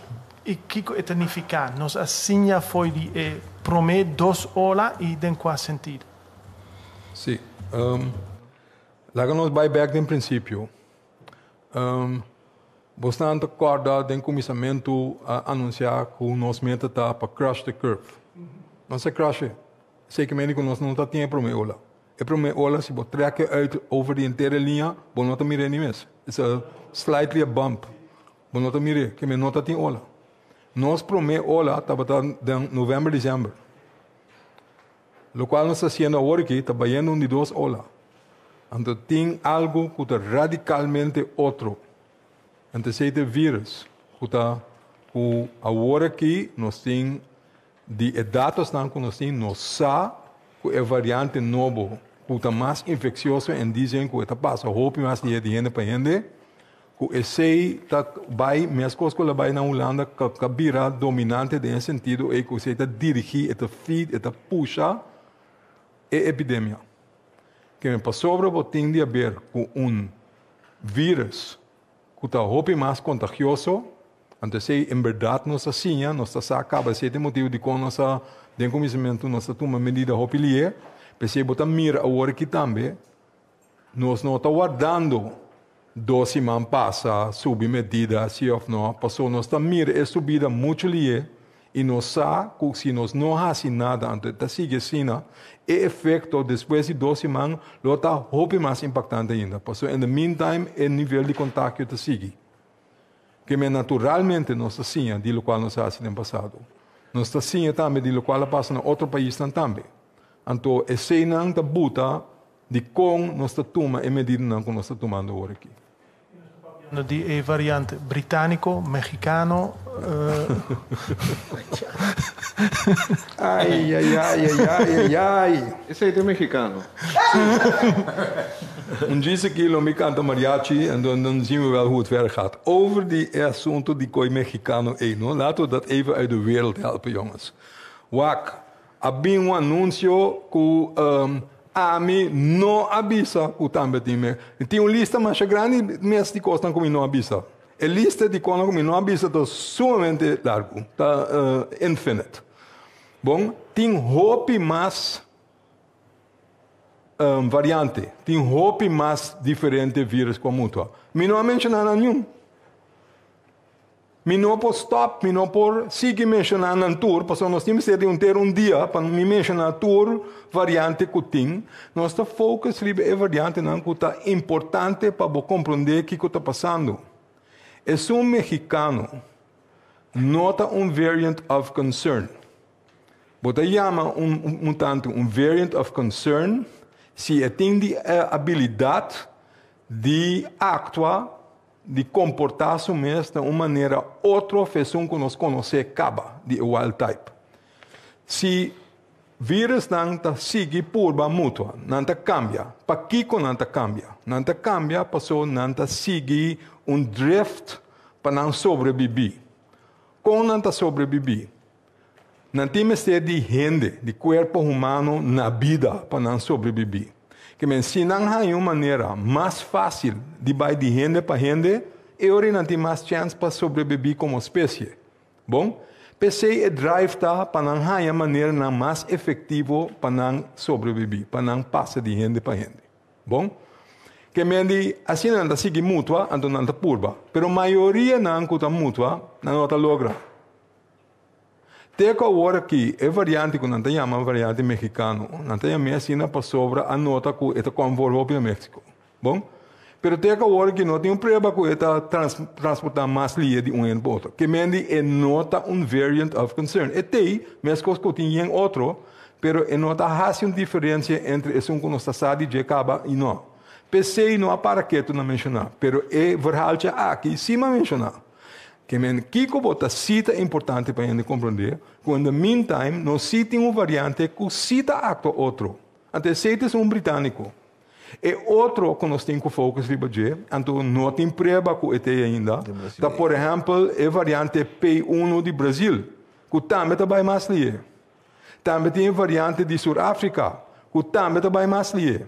e que significa? Nós assim já foi de prometer 2 horas e tem qual sentido? Sim. Lá que nós vai back em princípio. Bastante acorda tem começamento a anunciar que o nosso meta está para crash the curve. Não se crash, sei que meio que nós não está tendo prometer hola. É prometer hola se você trekken uit over de inteira linha, você não está mirando mesmo. It's a slightly a bump. Você não está mirando, que não está tendo hola. Nós prometer hola está em novembro, dezembro. Lo qual nós está fazendo agora aqui, está baiando de 2 hola. Então tem algo que está radicalmente outro. Então se é vírus, que está agora aqui nós temos de dados que nós temos, nós sabemos que é variante novo, que está mais infeccioso e dizem que está passando roupa mais de gente para gente, que esse está vai mesmo coisa que vai na Holanda que vira dominante nesse sentido é que você está dirigir, está feed, está puxa a epidemia. Que me passou sobre o tem de haver com vírus que está roupa mais contagioso, então se em verdade nós assim, nós acaba esse motivo de que nós de conhecimento nós toma medida roupa lié, pensei botar mira agora aqui também, nós não está guardando 12 semanas passa subir medida se ou não, passou nós está mira é subida muito lié e nós sabe que se nós não fazemos nada antes de seguir assim, o efeito depois de 12 semanas lo está roupa mais impactante ainda, passou in the meantime o nível de contágio está seguir. Que naturalmente nós assim, de lo qual nós fazemos no passado. Nós está assim também de lo qual passa em outro país também. Então, esse não está buta de como nós está tomando a medida que nós está tomando agora aqui. De variante britânico, mexicano. Ai. Esse aí é mexicano. Disse que me canta mariachi en dan zien we wel hoe het verder gaat. Over die assunto die koi mexicano no? Laten we dat even uit de wereld helpen, jongens. Wak, abbiamo un annuncio que AMI não avisa que também tem. Tem uma lista mais grande, mas de coisas que não avisa. A lista de coisas que não avisa está sumamente largo, está infinite. Bom, tem roupa mais variante, tem roupa mais diferente vírus com a mútua. Me não mencionar nenhum. Me não por stop, me não por seguir mencionando um tour, porque nós temos que ter um dia para me mencionar tour variante que tem. Nós estamos focus sobre a variante que está importante para compreender o que está passando. É mexicano, nota variant of concern. Você chama tanto variant of concern se tem a habilidade de actuar, de comportar-se mesmo de uma maneira outra versão que nós conhecemos acaba de wild type. Se vírus não segue por a mútua, não cambia. Para que não cambia? Não cambia para não seguir drift para não sobreviver. Como não sobreviver? Não temos que ter de gente, de corpo humano na vida para não sobreviver. Que se não há uma maneira mais fácil de ir de gente para gente, eu não tenho mais chance para sobreviver como espécie. Bom, pensei que drive para não há uma maneira mais efetiva para não sobreviver, para não passar de gente para gente. Bom, que assim não sigue mútua, então não purba. Pero a maioria não está mútua, não está logra. Teco agora que é variante que não tem uma variante mexicano, não tem a mesma para sobre a nota que está conforme para México. Bom, pero teco agora que não tem prova que está transportar mais linha de para outro. Que é nota variant of concern. E tem, mesmo coisa que tem outro, pero é nota há uma diferença entre esse que nós está de acaba e não. Pensei não para que tu não mencionar, pero é verdade aqui sim mencionar. Que Kiko bota cita importante para a gente compreender, quando no meantime, nós cita uma variante que cita acto outro. Até cita é britânico. E outro que nós temos que focar riba de, então não tem preba com ET ainda, tá, por exemplo, a variante P1 de Brasil, que também está mais ali. Também tem a variante de Sudáfrica, que também está mais ali.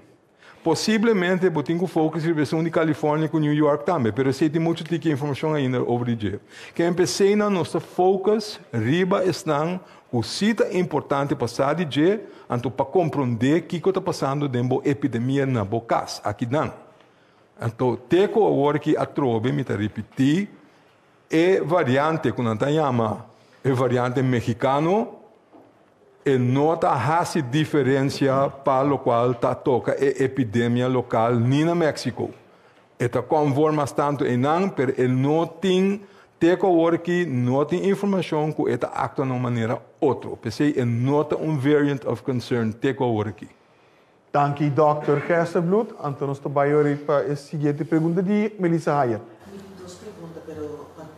Possivelmente, eu tenho que focar na versão de Califórnia com New York também, mas sei que tem muito de informação ainda sobre isso. Que empecei na nossa focus, riba estão o sítio importante para sair de, então para compreender o que está passando dentro da epidemia na bocas aqui não. Então, teco agora que a trobe me está repetir, é variante que nós chamamos, é variante mexicano, e nota a diferença para o qual está toca a epidemia local nem na México. Está conforme tanto em não, mas ele não tem que não tem informação que está actua de uma maneira outra. Pensei é nota variant of concern aqui. Dank u, Dr. Gerstenbloed. Então, nós estamos agora para a seguinte pergunta de Melissa Haya. Duas perguntas, mas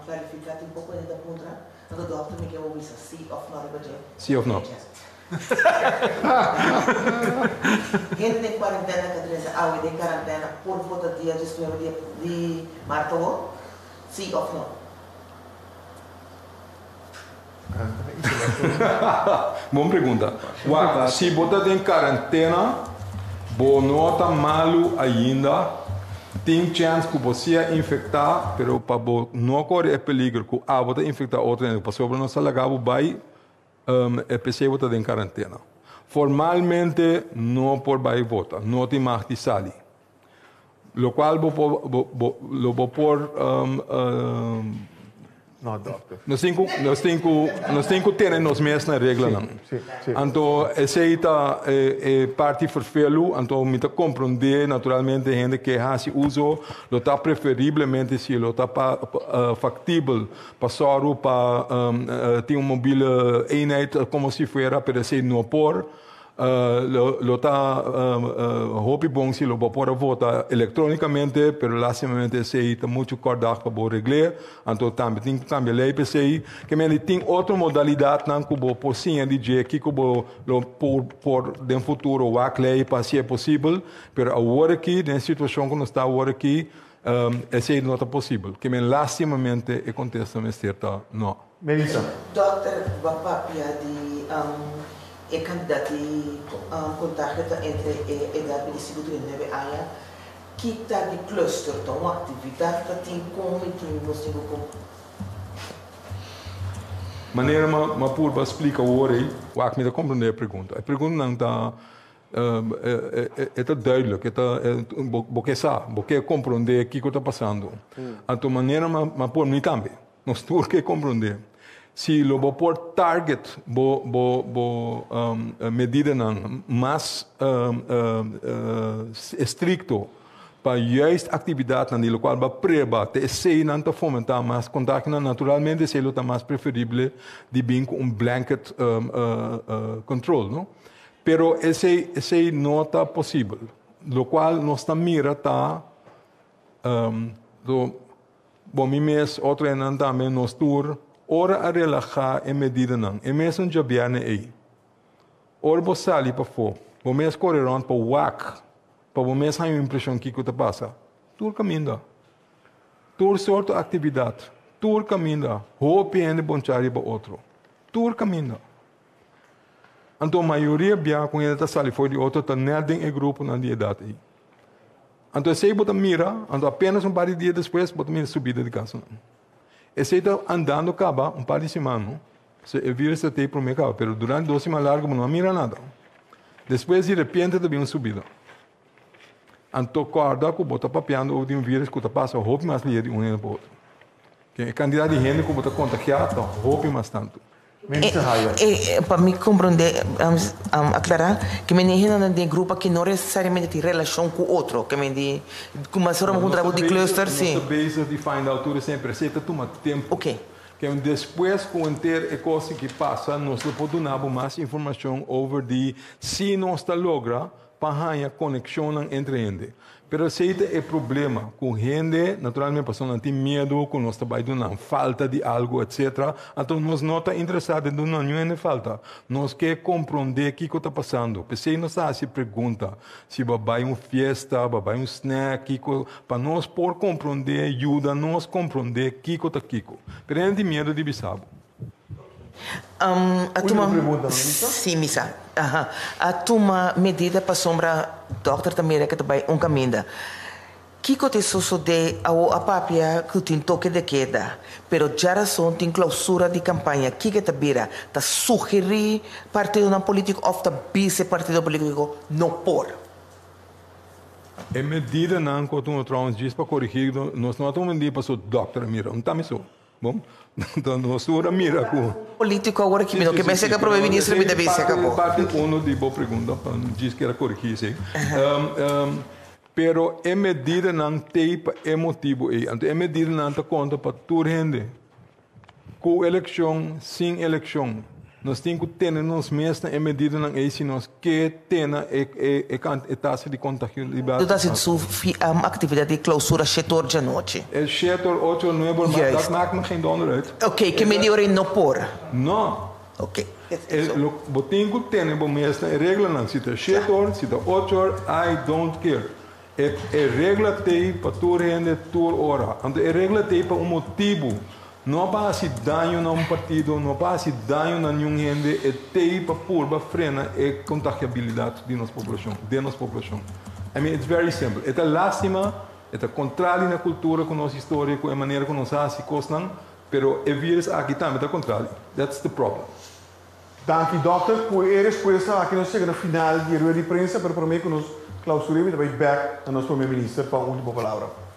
clarificar um pouco da pergunta. O doutor me quer ouvir sim ou não, sim ou não? Gente de quarentena, que de quarentena, por volta dia 19 de março, sim ou não? Boa pergunta. Se você em quarentena, você não está malo ainda, tem chance que você infectar, mas para não correr peligro que você infectar outra, para sobre nossa lagabo vai, é preciso você em quarentena. Formalmente, não por vai votar, não tem mais de sair. Lo qual vou por não, doctor. Nós temos que ter nos mesmos regras. Então, essa é parte vervelho, então me está compreender naturalmente gente que faz uso, lo está preferivelmente se lo está factível passar para ter mobile eenheid como se fosse, para ser não por lo está hopi bom se lo pode votar eletronicamente, pero lastimamente se está muito cordado para o regler, então também tem que cambiar lei para sei que tem outra modalidade não que o possível de dizer que o por de futuro o lei para se é possível, pero agora aqui na situação que nós está agora aqui esse não é possível, que lastimamente acontece mas certa não. Melissa. Doctor, papapia de é candidato contágio entre a idade de 59 anos que está de cluster, então uma atividade que tem como você maneira uma purba explica o orei, o que me compreender a pergunta. A pergunta não está é duidelijk, porque compreender o que está passando. Então maneira uma purba não também, nós temos que compreender. Se lo por target medida mais estricto para juist atividade na qual va preba te sei não tá fomentar mais contato naturalmente se lo tá mais preferível de bem com blanket control, não? Pero esse não tá possível, lo qual nossa mira tá do bom mês outro ano também nos tour ora a relaxar em medida não. É mesmo já bem aí. Ora você sai para fora. Você mesmo correr around para o WAC. Para você mesmo ter a impressão que está passando. Tudo caminha. Tudo sorte de atividade. Tudo caminha. Hope é bom chari para outro. Tudo caminha. Então a maioria bem com ele está saindo fora de outro está nada em grupo na idade aí. Então se você mira, então apenas par de dias depois você mira subida de casa. Esse está andando acaba par de semanas. Se o vírus está aí para o mercado, mas durante 2 semanas largas não mira nada. Depois de repente também uma subida. Então corda que bota papiando ou de vírus que está passando roupa mais ligeiro de ano para outro. Que a quantidade de gente que bota contagiado roupa mais tanto. Para me compreender, aclarar que me não de grupo que não necessariamente tem relação com outro, que me de como se uma trabalho de cluster, sim. Nossa base de find altura sempre aceita toma tempo. Ok. Que depois com ter a coisa que passa, nós podemos dar mais informação over de se nós está logra para a conexão entre eles. Pero aceite é problema. Com gente, naturalmente, a pessoa tem medo, com nós trabalhamos na falta de algo, etc. Então, nós não estamos interessados em nenhuma falta. Nós queremos compreender o que está passando. Porque nós se pergunta se vai uma festa, vai um snack, para nós por compreender, ajuda nós compreender o que está aqui. Pero não tem medo de bisabo. Sim, missa. A tua medida para sombra doutor também é que também caminho. Kiko te sucede a papia que tem toque de queda, pero já são tem clausura de campanha. Kiko te vira, te sugerir partido não político ou te vice partido político não por. É medida não quando nós trouxemos diz para corrigir, nós não estamos medida para o doutor mira, não está isso. Bom, então nós estamos mira com político agora que me que me seca para o ministro me deve ser acabou. Parte de boa pergunta, diz que era corrigir, sim. Pero é medida não tem motivo aí. Então é medida não está conta para toda gente. Com eleição, sem eleição. Nós temos que ter nos mesmos medida não é se nós que tenha a taxa de contágio. Tudo assim atividade de clausura setor de noite. É setor 8 9, mas dat maakt me geen donder uit. Ok, que medida não por? Não. Ok. Você tem que ter uma mesma regra não. Se é setor, se é 8, I don't care. É regra tem para toda gente, toda hora. Então é regra tem para motivo. Não para se danho a partido, não para se danho a nenhum gente, é tem para pôr, para frenar a contagiabilidade de nossa população. I mean, it's very simple. É lástima, é contrário na cultura, com nossa história, com a maneira como nós fazemos, mas o vírus aqui também é contrário. That's the problem. Dank u, dokter. Por resposta, aqui nós chegamos no final de rueda de prensa, para mim que nós clausuramos e depois back a nosso primeiro-ministro para a última palavra.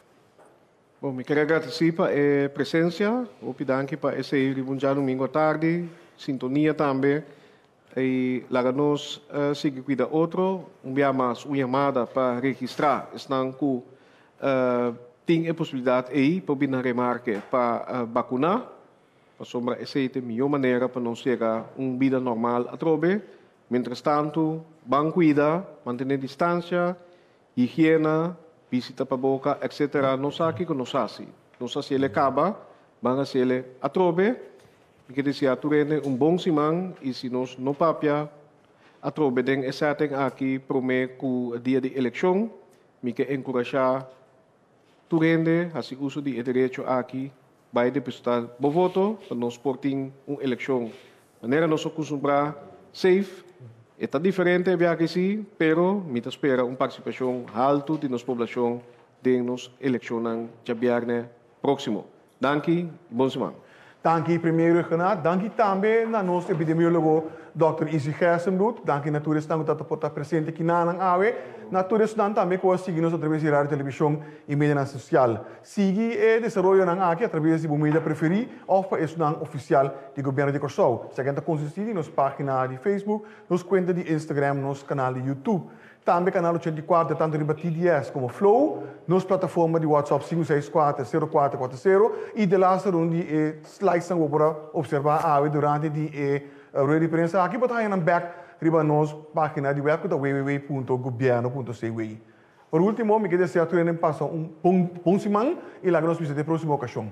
Bom, me quero agradecer para a presença, opidanque para esse ribunjar domingo à tarde, sintonia também, e lá nós seguir cuida outro, mais uma chamada para registrar, estão com tem a possibilidade aí para vir na remarque para vacinar, para sombra essa é a melhor maneira para não chegar vida normal a trobe, mientras tanto, bem cuida, manter distância, higiene, visita para boca, etc. Não sabe que não sabe. Não sabe se ele acaba, vai se ele atrobe. Porque dizia, tu rende bom simão e se nós não papia, atrobe den exatem aqui promete que o dia de eleição, me que encorajar tu rende, assim uso de direito aqui, vai depositar o voto para nós portem eleição. Maneira nós acostumar safe. Está diferente, via que sim, pero me espera uma participação alta de nossa população de nos eleições de viernes próximo. Danke, bom semana. Danke, primeiro Renato. Danke também na nosso epidemiólogo Dr. Izzy Gersenbloed. Danke naturalmente que está por estar presente aqui na AWE. Naturalmente também que você siga-nos através da rádio, televisão e mídia social. Siga o desenvolvimento na AWE através do mídia preferido ou para o oficial do governo de Curaçao. Se quer consistir em nossa página de Facebook, nossa conta de Instagram, nosso canal de YouTube. Também canal 84, tanto de TDS como Flow, nossa plataforma de WhatsApp 564-0440 e de laatste ronde slides que para observar a durante a rueda de prensa. Aqui para estar back riba nossa página de web www.governo.cw. Por último, me quero desejar a todos bom semana e lá nos visite na próxima ocasião.